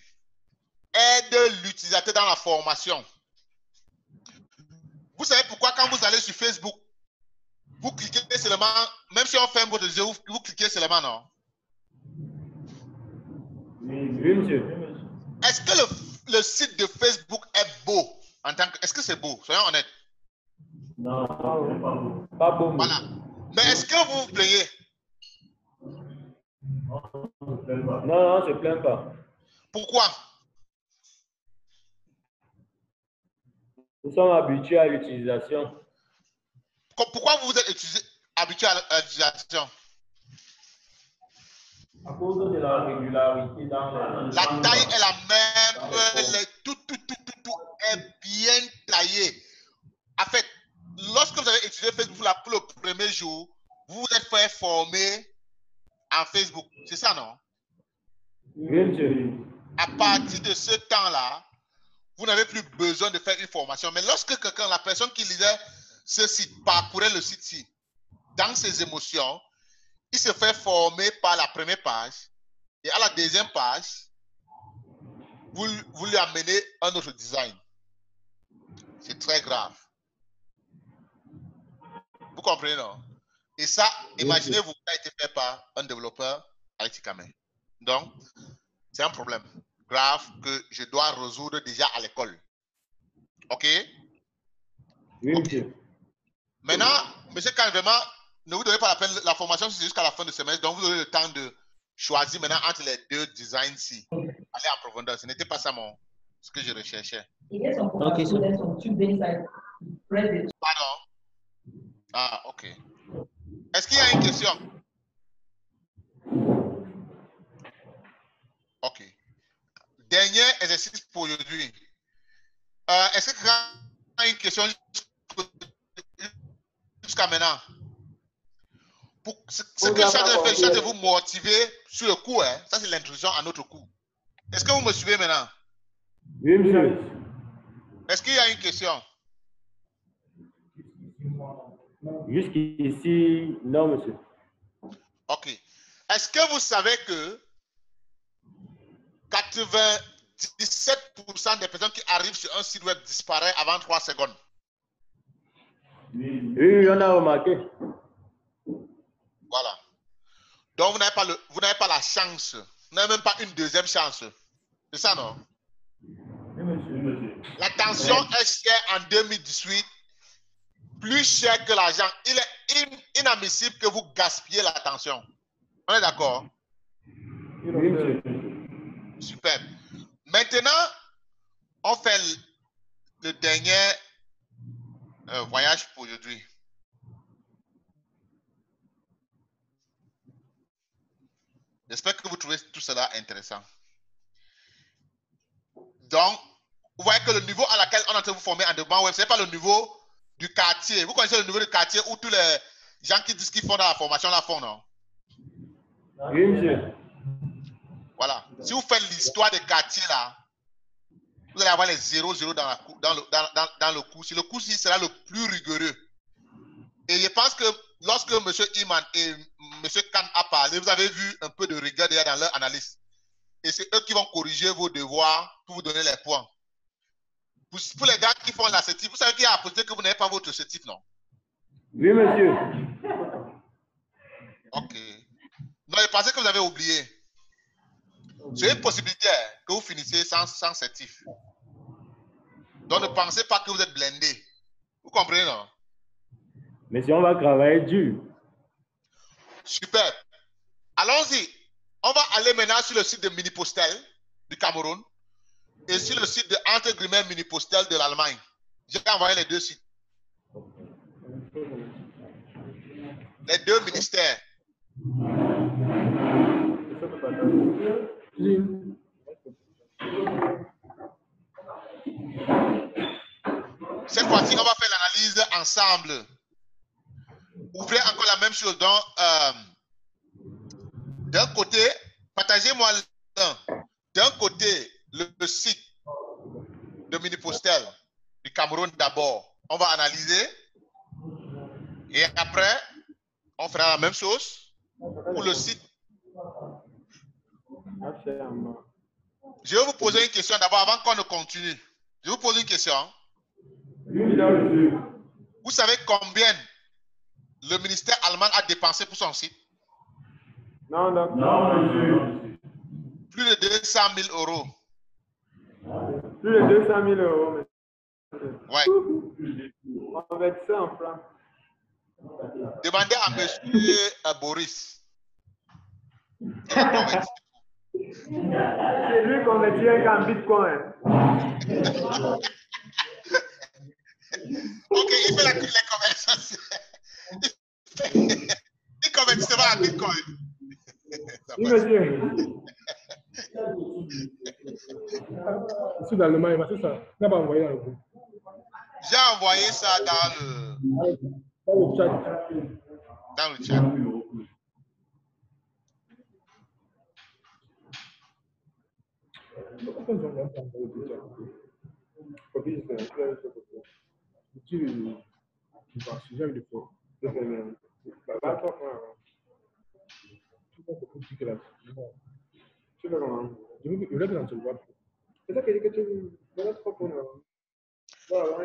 aident l'utilisateur dans la formation. Vous savez pourquoi quand vous allez sur Facebook, vous cliquez seulement, même si on ferme votre yeux, vous cliquez seulement, non? Oui, monsieur. Est-ce que le site de Facebook est beau en tant que... Est-ce que c'est beau? Soyons honnêtes. Non, c'est pas beau. Pas beau. Voilà. Mais est-ce que vous vous plaignez? Non, non, je ne plains pas. Pourquoi? Nous sommes habitués à l'utilisation. Pourquoi vous êtes habitué à l'utilisation? À cause de la régularité dans les... La taille est la même, tout est bien taillé. En fait, lorsque vous avez utilisé Facebook pour le premier jour, vous vous êtes fait former en Facebook. C'est ça, non? Oui, monsieur. À partir de ce temps-là, vous n'avez plus besoin de faire une formation. Mais lorsque quelqu'un, la personne qui lisait ce site, parcourait le site-ci, dans ses émotions, il se fait former par la première page. Et à la deuxième page, vous lui amenez un autre design. C'est très grave. Vous comprenez, non? Et ça, imaginez-vous, ça a été fait par un développeur IT Camel. Donc, c'est un problème grave que je dois résoudre déjà à l'école. OK? Oui, OK. monsieur. Maintenant, monsieur Kahn, vraiment, ne vous donnez pas la peine, la formation, c'est jusqu'à la fin de semestre, donc vous aurez le temps de choisir maintenant entre les deux designs-ci. Aller en profondeur. Ce n'était pas ça ce que je recherchais. Ok, Pardon? Ah, OK. Est-ce qu'il y a une question? OK. Dernier exercice pour aujourd'hui. Est-ce que quelqu'un a une question jusqu'à maintenant? Ce que je suis en train de vous motiver sur le cours, hein? Ça c'est l'introduction à notre cours. Est-ce que vous me suivez maintenant? Oui, monsieur. Est-ce qu'il y a une question? Jusqu'ici, non, monsieur. OK. Est-ce que vous savez que 97% des personnes qui arrivent sur un site web disparaissent avant 3 secondes? Oui, on a remarqué. Voilà. Donc, vous n'avez pas la chance. Vous n'avez même pas une deuxième chance. C'est ça, non? Oui, monsieur. L'attention est chère en 2018, plus cher que l'argent. Il est inadmissible que vous gaspillez l'attention. On est d'accord? Oui, monsieur. Super. Maintenant, on fait le dernier voyage pour aujourd'hui. J'espère que vous trouvez tout cela intéressant. Donc, vous voyez que le niveau à laquelle on est en train de vous former en développement web, ce n'est pas le niveau du quartier. Vous connaissez le niveau du quartier où tous les gens qui disent qu'ils font dans la formation la font, non? Oui, monsieur. Voilà. Si vous faites l'histoire des quartiers là, vous allez avoir les 0,0 dans le cours. Le cours sera le plus rigoureux. Et je pense que lorsque M. Iman et M. Kahn a parlé, vous avez vu un peu de rigueur derrière dans leur analyse. Et c'est eux qui vont corriger vos devoirs pour vous donner les points. Pour les gars qui font l'assertif, vous savez qui a apposé que vous n'avez pas votre assertif, non? Oui, monsieur. OK. Non, je pensais que vous avez oublié. C'est une possibilité que vous finissez sans certif. Donc ne pensez pas que vous êtes blindé. Vous comprenez, non? Mais si on va travailler dur. Super. Allons-y. On va aller maintenant sur le site de Minipostel du Cameroun et sur le site de entre guillemets Minipostel de l'Allemagne. J'ai envoyé les deux sites. Les deux ministères. Cette fois-ci, on va faire l'analyse ensemble. Ouvrez encore la même chose. D'un côté, partagez-moi l'un. d'un côté, le site de Minipostel du Cameroun d'abord, on va analyser. Et après, on fera la même chose pour le site. Je vais vous poser une question d'abord avant qu'on ne continue. Je vais vous poser une question. Vous savez combien le ministère allemand a dépensé pour son site? Non, donc. Non, Plus de 200 000 euros. Plus de 200 000 euros. Ouais. On va ça en francs. Demandez à monsieur Boris. Il va convertir. C'est lui qu'on me dit en bitcoin. Ok, il fait les conversations. Il convertit pas à bitcoin. Oui, monsieur. C'est dans le mail, c'est ça. N'a pas envoyé dans le groupe. J'ai envoyé ça dans le chat. Dans le chat.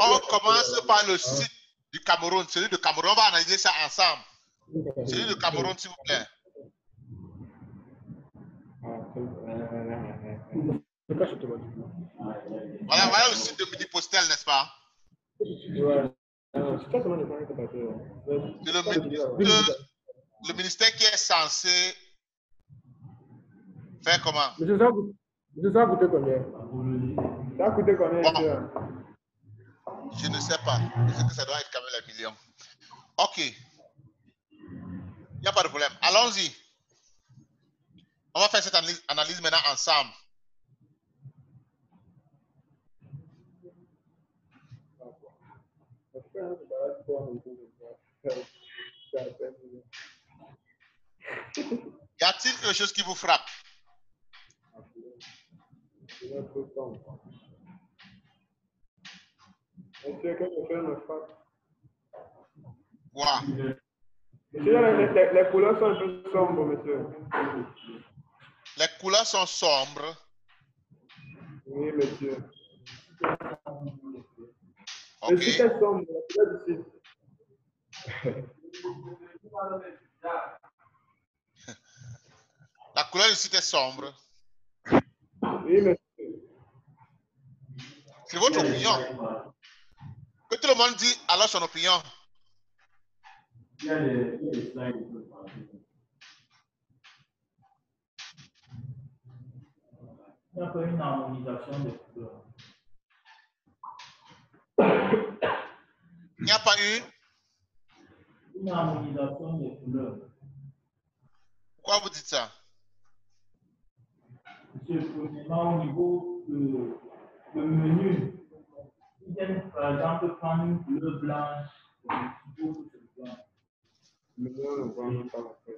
On commence par le site du Cameroun. Celui de Cameroun, on va analyser ça ensemble. Celui de Cameroun, s'il vous plaît. Voilà le site de Minipostel, n'est-ce pas? C'est le ministère qui est censé faire comment? Mais ça a coûté combien? Ça a coûté combien? Bon, je ne sais pas. Je sais que ça doit être quand même les millions. Ok. Il n'y a pas de problème. Allons-y. On va faire cette analyse maintenant ensemble. Y a-t-il quelque chose qui vous frappe? Wow. Les couleurs sont un peu sombres, monsieur. Les couleurs sont sombres. Oui, monsieur. Ok. Le site est sombre, la couleur du site. La couleur du site est sombre. Oui, monsieur. C'est votre opinion. Que tout le monde dit alors son opinion. Il y a des slides. Il y a pas une harmonisation des couleurs. Il n'y a pas eu Une harmonisation des couleurs. Pourquoi vous dites ça? Monsieur, premièrement, au niveau de menu, ils viennent par exemple prendre une couleur blanche.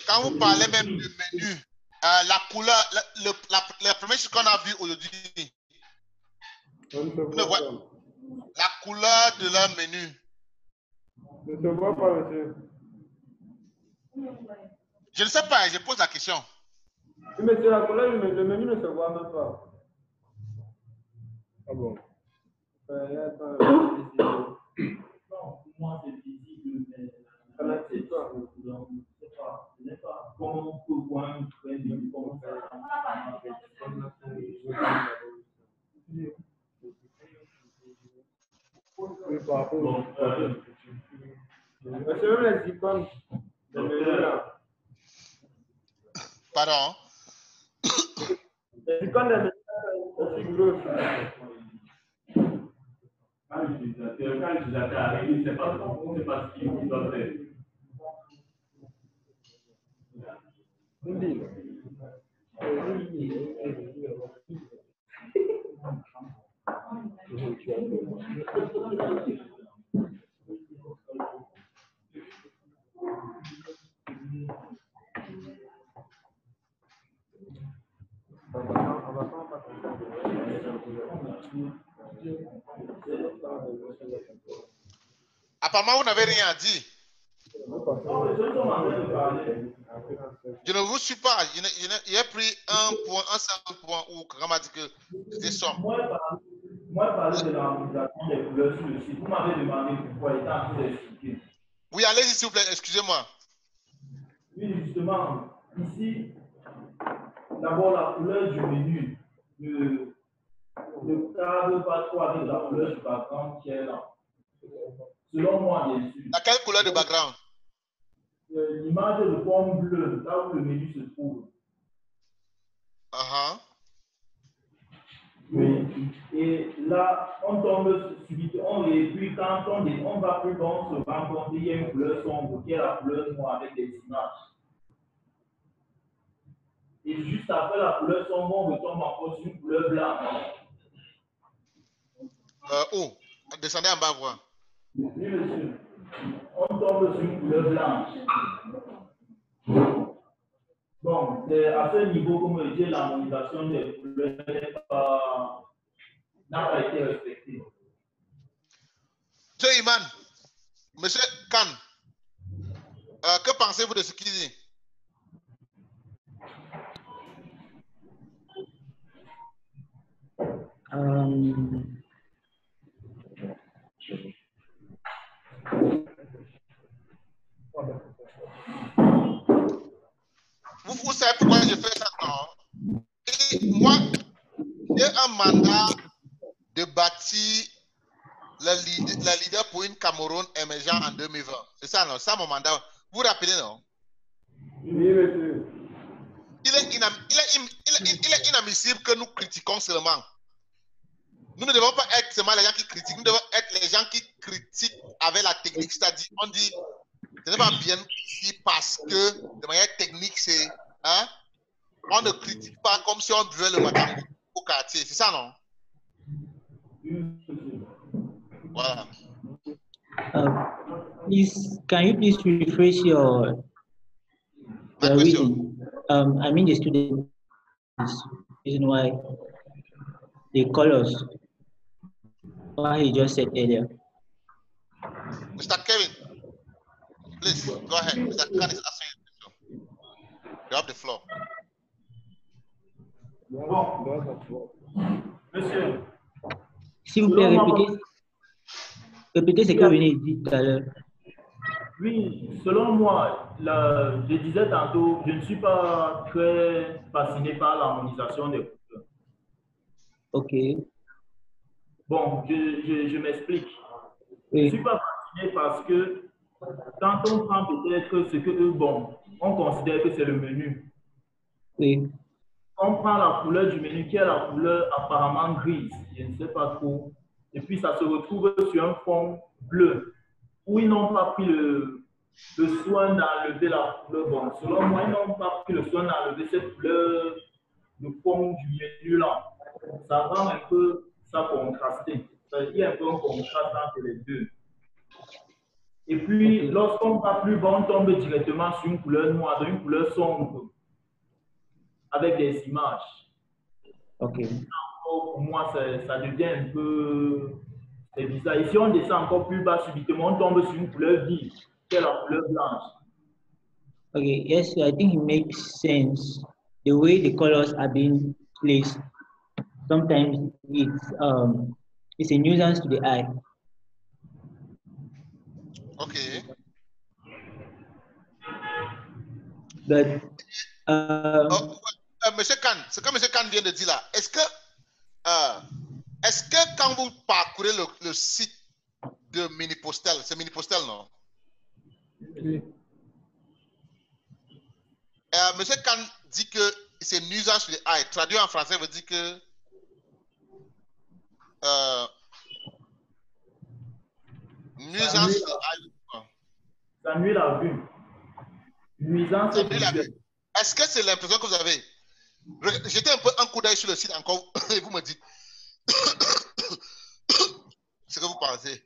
Quand vous parlez même du menu, la couleur, la première chose qu'on a vue aujourd'hui, la couleur de leur menu. Je ne vois pas, monsieur. Je ne sais pas, je pose la question. Oui, monsieur, la couleur, le menu ne se voit même pas. Ah bon? Non, pour moi, c'est visible, mais ça n'attire pas. Donc, je ne sais pas comment on peut voir un train de comment ça Oui, par rapport au... Monsieur, même les icônes, le menu là. Pardon? Les icônes de menu sont aussi grosses. Quand l'utilisateur arrive, il ne sait pas ce qu'il doit faire. Apparemment, vous n'avez rien dit. Je ne vous suis pas. J'ai pris un seul point où Kagame a dit que c'était somme. Moi, parler de l'harmonisation des couleurs sur le site. Vous m'avez demandé pourquoi il est en train d'expliquer. Oui, allez-y, s'il vous plaît. Excusez-moi. Oui, justement, ici, d'abord, la couleur du menu ne cadre pas trop avec la couleur du background qui est là. Selon moi, bien sûr. À quelle couleur de background? L'image de forme bleue, là où le menu se trouve. Oui. Et là, on tombe subitement, et puis quand on va plus loin, on se rend compte qu'il y a une couleur sombre qui est la couleur noire avec des images. Et juste après la couleur sombre, on retombe encore sur une couleur blanche. Où? Descendez en bas, voir. Oui, monsieur. On tombe sur une couleur blanche. Bon, c'est à ce niveau, comme je dis, l'harmonisation des couleurs n'a pas été respectée. Monsieur Iman, monsieur Khan, que pensez-vous de ce qu'il dit? Vous savez pourquoi je fais ça, non? Et moi, j'ai un mandat de bâtir la leader pour une Cameroun émergent en 2020. C'est ça, non? C'est ça mon mandat. Vous vous rappelez, non? Oui, monsieur. Il est inadmissible que nous critiquons seulement. Nous ne devons pas être seulement les gens qui critiquent, nous devons être les gens qui critiquent avec la technique. C'est-à-dire, on dit, ce n'est pas bien ici parce que de manière technique, c'est, hein, on ne critique pas comme si on buvait le matin au quartier. C'est ça, non? Voilà. Please, can you please rephrase your reason? I mean the students, reason why they call us, what he just said earlier. Mr. Kevin, please go ahead. Mr. Khan is asking you. You have the floor. Monsieur. S'il vous plaît, répétez ce que vous venez de dire tout à l'heure. Oui, selon moi, je disais tantôt, je ne suis pas très fasciné par l'harmonisation des couleurs. Ok. Bon, je m'explique. Oui. Je ne suis pas fasciné parce que quand on prend peut-être ce que eux, bon, on considère que c'est le menu. Oui. On prend la couleur du menu qui est la couleur apparemment grise, je ne sais pas trop, et puis ça se retrouve sur un fond bleu, où ils n'ont pas pris le soin d'enlever la couleur. Bon, selon moi, ils n'ont pas pris le soin d'enlever cette couleur de fond du menu là. Ça rend un peu ça contrasté. Il y a un peu un contraste entre les deux. Et puis, lorsqu'on va plus bas, on tombe directement sur une couleur noire, une couleur sombre, avec des images. Ok. Pour moi, ça devient un peu bizarre. Et si on descend encore plus bas, subitement, on tombe sur une couleur vive, qui est la couleur blanche. Okay, yes, I think it makes sense. The way the colors are being placed, sometimes it's a nuisance to the eye. Okay. But Monsieur Khan, ce que Monsieur Khan vient de dire là, est-ce que quand vous parcourez le site de Minipostel, c'est Minipostel, non? Oui. Monsieur Khan dit que c'est nuisance sur les eye. Traduit en français veut dire que nuisance sur les eye. Ça nuit la vue. Nuisance visuelle. Est-ce que c'est l'impression que vous avez? Jetez un peu un coup d'œil sur le site encore et vous me dites ce que vous pensez.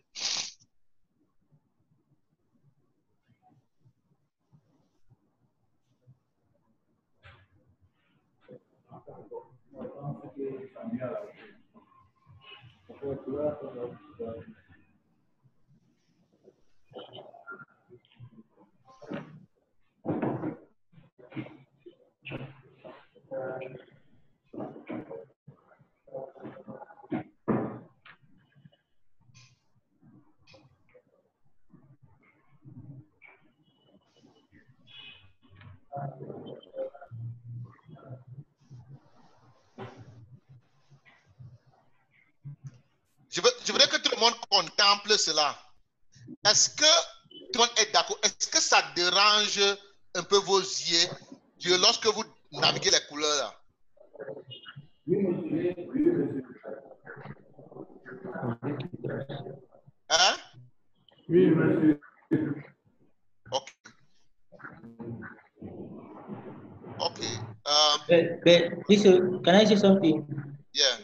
exemple cela. Est-ce que tout le monde est d'accord? Est-ce que ça dérange un peu vos yeux lorsque vous naviguez les couleurs là? Hein? Oui, monsieur. Ok. Ok. Listen, can I say something? Yeah.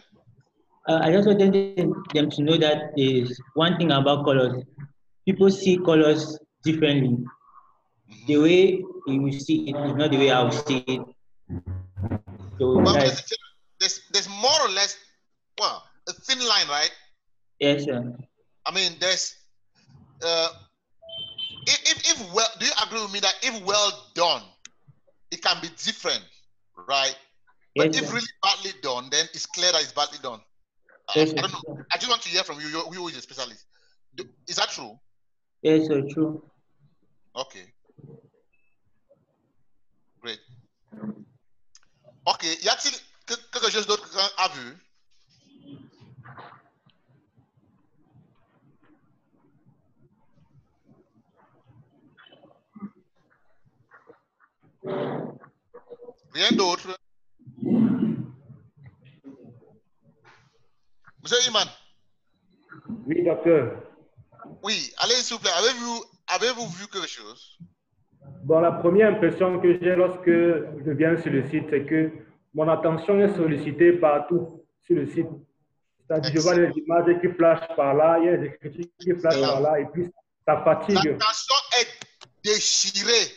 I just wanted them to know that there's one thing about colors. People see colors differently. The way you will see it is not the way I will see it. So But that's, there's more or less, well, a thin line, right? yes, sir. I mean, there's if well, do you agree with me that if well done, it can be different, right? But Yes, if sir. really badly done, then it's clear that it's badly done. Yes, I don't know. sir. I just want to hear from you. You who is a specialist. Is that true? Yes, sir, true. Okay. Great. Ok. Y a-t-il quelque chose d'autre que quelqu'un a vu? Rien d'autre? Monsieur Iman. Oui, docteur. Oui, allez s'il vous plaît. Avez-vous vu quelque chose? Bon, la première impression que j'ai lorsque je viens sur le site, c'est que mon attention est sollicitée partout sur le site. C'est-à-dire, je vois des images qui flashent par là, il y a des écritures qui flashent par là, et puis ça fatigue. L'attention est déchirée.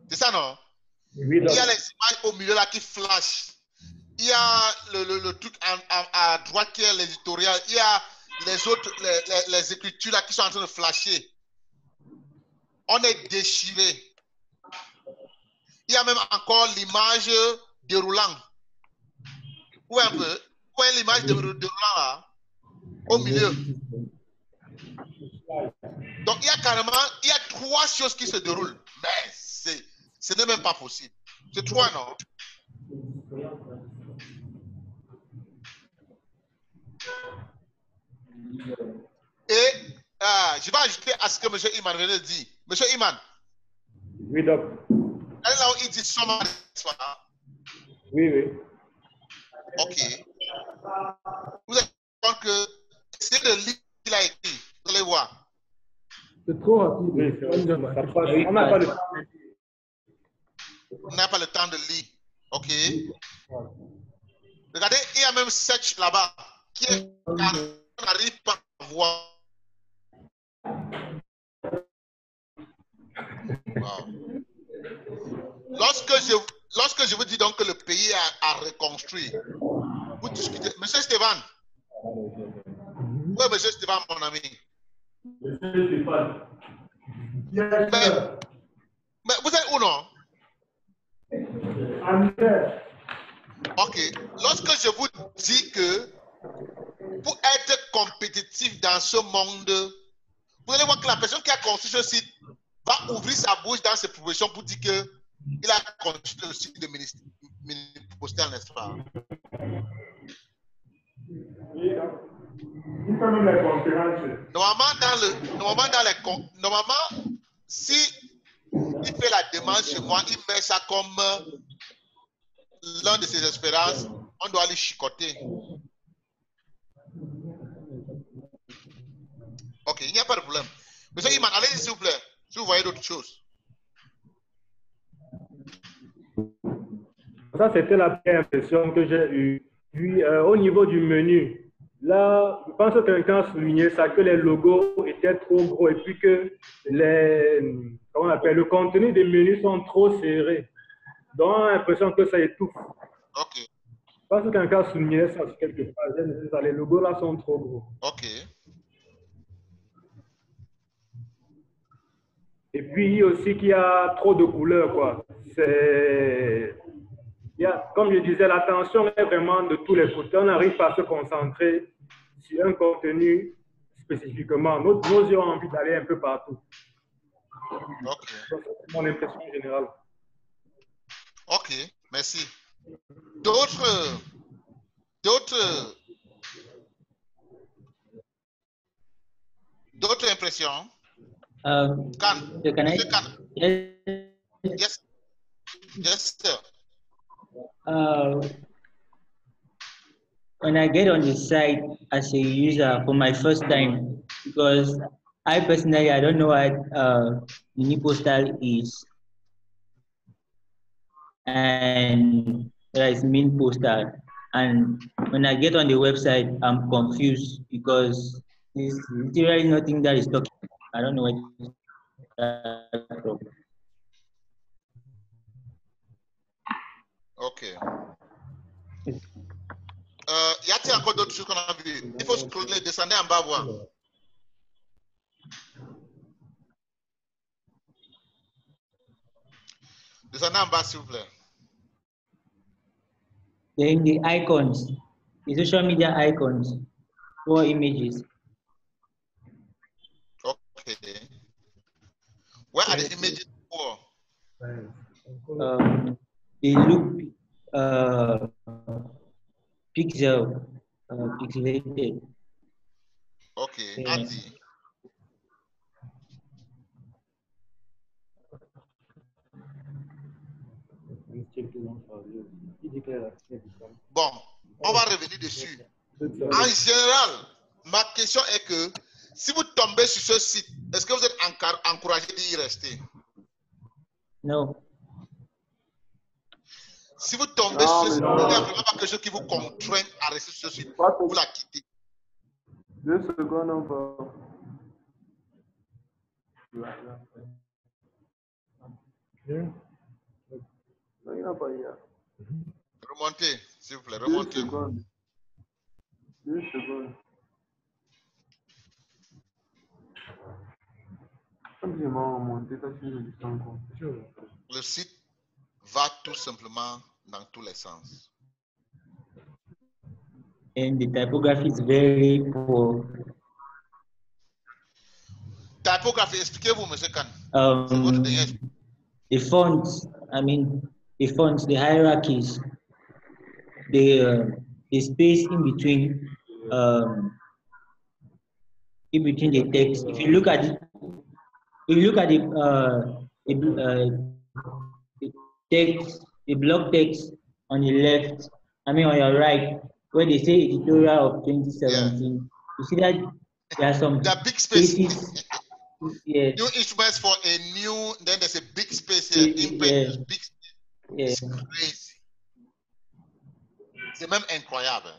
C'est ça, non? Oui, il y a les images au milieu là qui flashent. Il y a le truc à droite qui est l'éditorial. Il y a les autres, les écritures là qui sont en train de flasher. On est déchiré. Il y a même encore l'image déroulant. Où est un peu? Où est l'image déroulant là? Au milieu. Donc il y a carrément, il y a trois choses qui se déroulent. Mais ce n'est même pas possible. C'est trois, non? Et je vais ajouter à ce que M. Iman venait de dire. M. Iman. Oui, doc. Elle là où il dit sommaire. Oui, oui. Ok. Vous allez voir que c'est le livre qu'il a écrit. Vous allez voir. C'est trop rapide. Oui, on n'a pas le temps. On n'a pas le temps de lire. Ok. Regardez, il y a même search là-bas qui est on n'arrive pas à voir. Wow. Lorsque je vous dis donc que le pays a reconstruit, vous discutez. Monsieur Stéphane. Oui, monsieur Stéphane, mon ami. Monsieur Stéphane. Mais vous êtes où, non? Ok. Lorsque je vous dis que pour être compétitif dans ce monde, vous allez voir que la personne qui a construit ce site va ouvrir sa bouche dans ses propositions pour dire qu'il a construit le site de Mini-Postal, n'est-ce pas? Il fait même les conférences. Normalement, si il fait la demande chez moi, il met ça comme l'un de ses espérances, on doit aller chicoter. Ok, il n'y a pas de problème. Monsieur Iman, allez-y s'il vous plaît, si vous voyez d'autres choses. Ça, c'était la première impression que j'ai eue. Puis, au niveau du menu, là, je pense que quelqu'un a souligné ça, que les logos étaient trop gros et puis que comment on appelle, le contenu des menus sont trop serrés. Donc, on a l'impression que ça étouffe. Ok. Je pense que quelqu'un a souligné ça sur quelque part. Les logos là sont trop gros. Ok. Et puis aussi qu'il y a trop de couleurs, quoi. Comme je disais, l'attention est vraiment de tous les côtés. On n'arrive pas à se concentrer sur un contenu spécifiquement. Nos yeux ont envie d'aller un peu partout. Ok. C'est mon impression générale. Ok, merci. D'autres impression? Can I? Yes. Yes, sir. When I get on the site as a user for my first time, because I personally, I don't know what Mini-Postal is, and there is Min-Postal. And when I get on the website, I'm confused because there's literally nothing that is talking. I don't know what is from. Ok. Y a-t-il encore d'autres choses qu'on a vues? Il faut scroller, descendre en bas, voir. Descendez en bas, s'il vous plaît. Then the icons, the social media icons, for images. Okay. Where are the images for? They look pixelated. Okay, Adi. Bon, on va revenir dessus. En général, ma question est que si vous tombez sur ce site, est-ce que vous êtes encouragé d'y rester? Non. Si vous tombez sur ce site, il n'y a vraiment pas quelque chose qui vous contraint à rester sur ce site. Vous la quittez. 2 secondes, on va. Non, il n'y a pas hier. Remontez, s'il vous plaît, remontez. 2 secondes. 2 secondes. Comme je m'ai remonté, ça fait le temps. Le site va tout simplement dans tous les sens. And the typography is very poor. Typography, expliquez-vous, monsieur Khan. The fonts, the fonts, the hierarchies, the space in between the text. If you look at it, the text, the block text on the left, on your right, where they say editorial of 2017, you see that there are some big spaces. Yes. New instruments for a new, then there's a big space here. Yes. Big space. It's crazy. C'est même incroyable.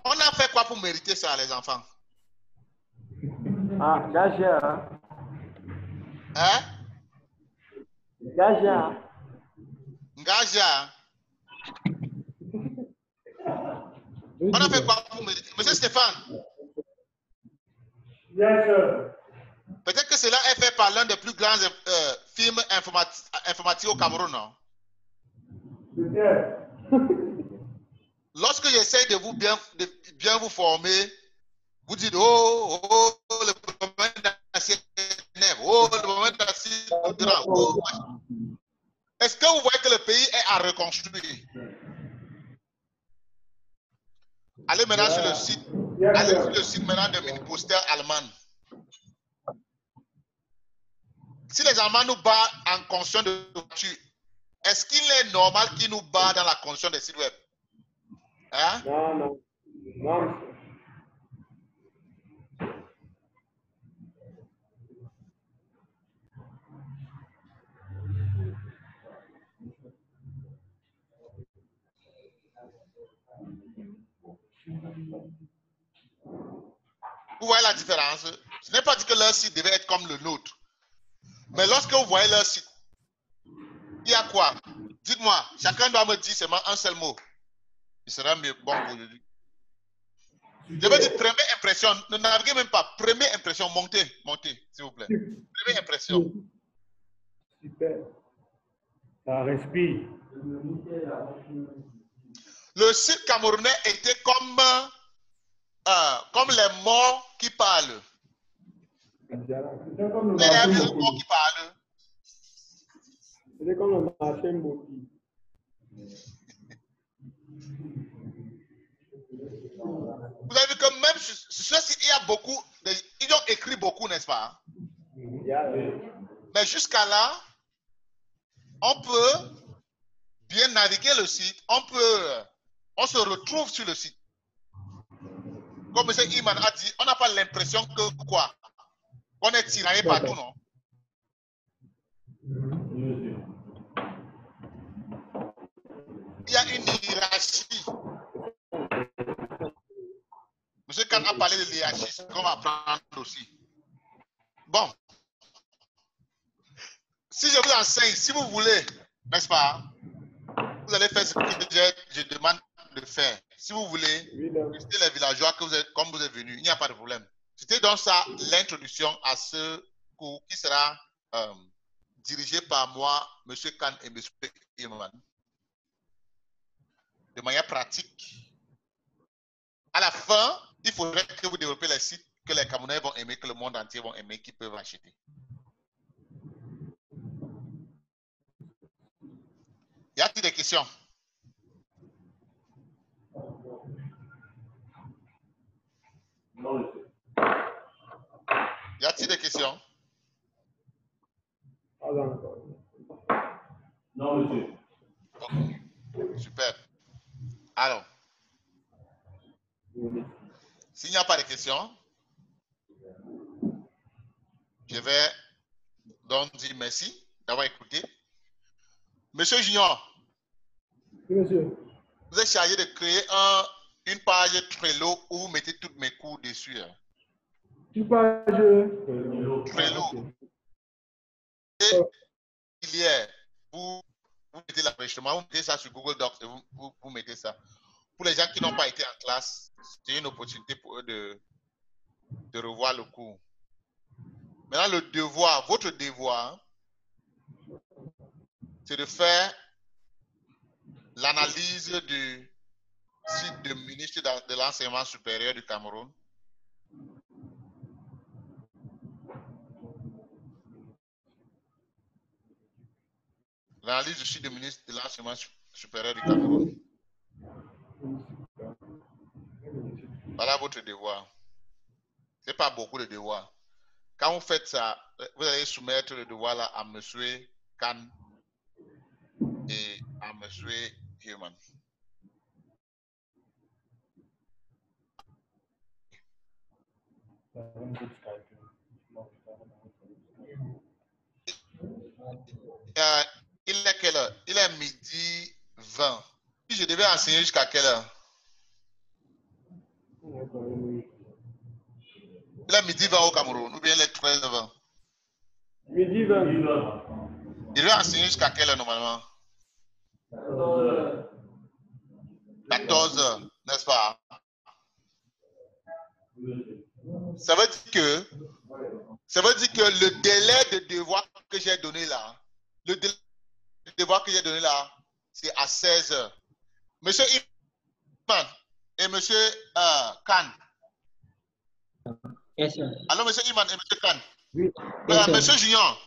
On a fait quoi pour mériter ça, les enfants? Ah, Gaja. Hein? Gaja. Gaja. On a fait quoi pour mériter? Monsieur Stéphane? Yes, sir. Peut-être que cela est fait par l'un des plus grands films informatiques au Cameroun, non? Peut-être. Lorsque j'essaie de bien vous former, vous dites, oh, le domaine d'acier neuf, oh, le domaine d'acier grand, oh. Est-ce que vous voyez que le pays est à reconstruire? Allez maintenant sur le site. Allez sur le site maintenant de Mini-Postal allemand. Si les Allemands nous battent en construction de voitures, est-ce qu'il est normal qu'ils nous battent dans la construction des sites web? Hein? Non. Vous voyez la différence? Ce n'est pas dit que leur site devait être comme le nôtre. Mais lorsque vous voyez leur site, il y a quoi? Dites-moi, chacun doit me dire seulement un seul mot. Il sera mieux bon pour lui. Je veux dire, première impression, ne naviguez même pas. Première impression, montez, s'il vous plaît. Première impression. Super. Ça respire. Le site camerounais était comme les morts qui parlent. Vous avez vu un mort qui parle? C'est comme le marché Mboki. Vous avez vu que même sur ce site, il y a beaucoup, ils ont écrit beaucoup, n'est-ce pas? pas? Mais jusqu'à là, on peut bien naviguer le site, on se retrouve sur le site. Comme M. Iman a dit, on n'a pas l'impression que quoi? Qu'on est tiraillé partout, non? Il y a une hiérarchie. M. Khan a parlé de l'hiérarchie, c'est qu'on va apprendre aussi. Bon. Si je vous enseigne, si vous voulez, n'est-ce pas? Vous allez faire ce que je demande de faire. Si vous voulez, restez les villageois comme vous êtes venus, il n'y a pas de problème. C'était donc ça l'introduction à ce cours qui sera dirigé par moi, M. Khan et M. Iman. De manière pratique. À la fin, il faudrait que vous développez les sites que les Camerounais vont aimer, que le monde entier vont aimer, qu'ils peuvent acheter. Y a-t-il des questions? Y a-t-il des questions? Non, monsieur. Okay. Super. Alors, s'il n'y a pas de questions, je vais donc dire merci d'avoir écouté. Monsieur Junior, Oui, monsieur. vous êtes chargé de créer une page Trello où vous mettez toutes mes cours dessus. Hein. Une page Trello. Et hier, vous mettez l'enregistrement, vous mettez ça sur Google Docs et vous mettez ça. Pour les gens qui n'ont pas été en classe, c'est une opportunité pour eux de revoir le cours. Maintenant, le devoir, votre devoir, c'est de faire l'analyse du site du ministre de l'Enseignement supérieur du Cameroun. L'analyse du site du ministre de l'Enseignement supérieur du Cameroun. Voilà votre devoir. Ce n'est pas beaucoup de devoirs. Quand vous faites ça, vous allez soumettre le devoir là à M. Khan et à M. Human. Il est quelle heure? Il est midi 20. Puis je devais enseigner jusqu'à quelle heure? Il est midi 20 au Cameroun, ou bien il est 13h20? midi 20. Il devait enseigner jusqu'à quelle heure normalement? 14h, n'est-ce pas? Ça veut dire que le délai de devoir que j'ai donné là, le délai de devoir que j'ai donné là, c'est à 16h. Monsieur Iman et Monsieur Khan. Yes, sir. Alors, Monsieur Iman et Monsieur Khan. Oui. Yes, sir. Monsieur Junior.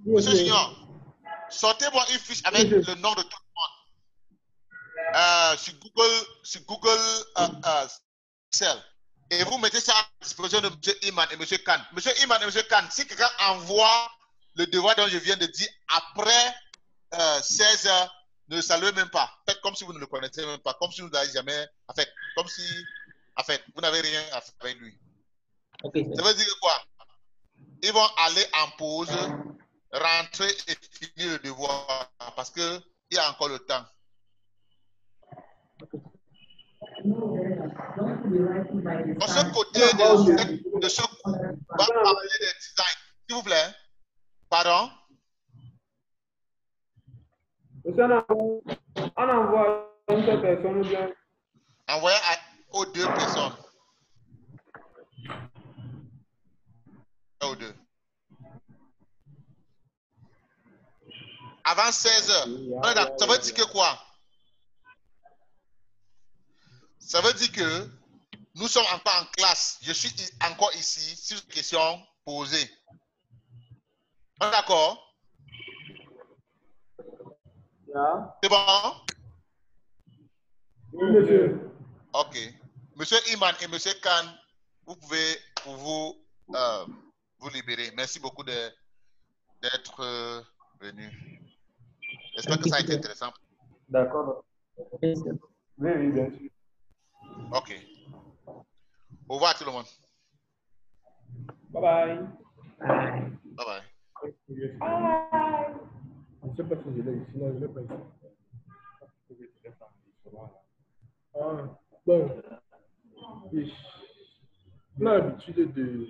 Monsieur Junior, sortez-moi une fiche avec le nom de tout le monde. Sur Google Excel. Et vous mettez ça à disposition de M. Iman et M. Khan. M. Iman et M. Khan, si quelqu'un envoie le devoir dont je viens de dire après 16h, ne le saluez même pas. Faites comme si vous ne le connaissez même pas, comme si vous n'avez jamais. En fait, comme si vous n'avez rien à faire avec lui. Okay, ça veut dire quoi? Ils vont aller en pause, rentrer et finir le devoir parce qu'il y a encore le temps. De ce côté de ce cours, on va parler des designs. S'il vous plaît. Pardon? On envoie une seule personne ou bien? Envoyez aux deux personnes. Aux deux. Avant 16h. Ça veut dire que quoi? Ça veut dire que nous sommes encore en classe. Je suis encore ici sur une question posée. On est d'accord? C'est bon? Oui, monsieur. Ok. Monsieur Iman et Monsieur Khan, vous pouvez pour vous, vous libérer. Merci beaucoup d'être venu. J'espère que ça a été intéressant. D'accord. Yes, sir. Oui, oui, bien sûr. OK. Au revoir tout le monde. Bye bye. Bye. Bye bye. Je ne sais pas si je l'ai ici, là, je l'ai pas ici. Ah, bon. Oui. On a l'habitude de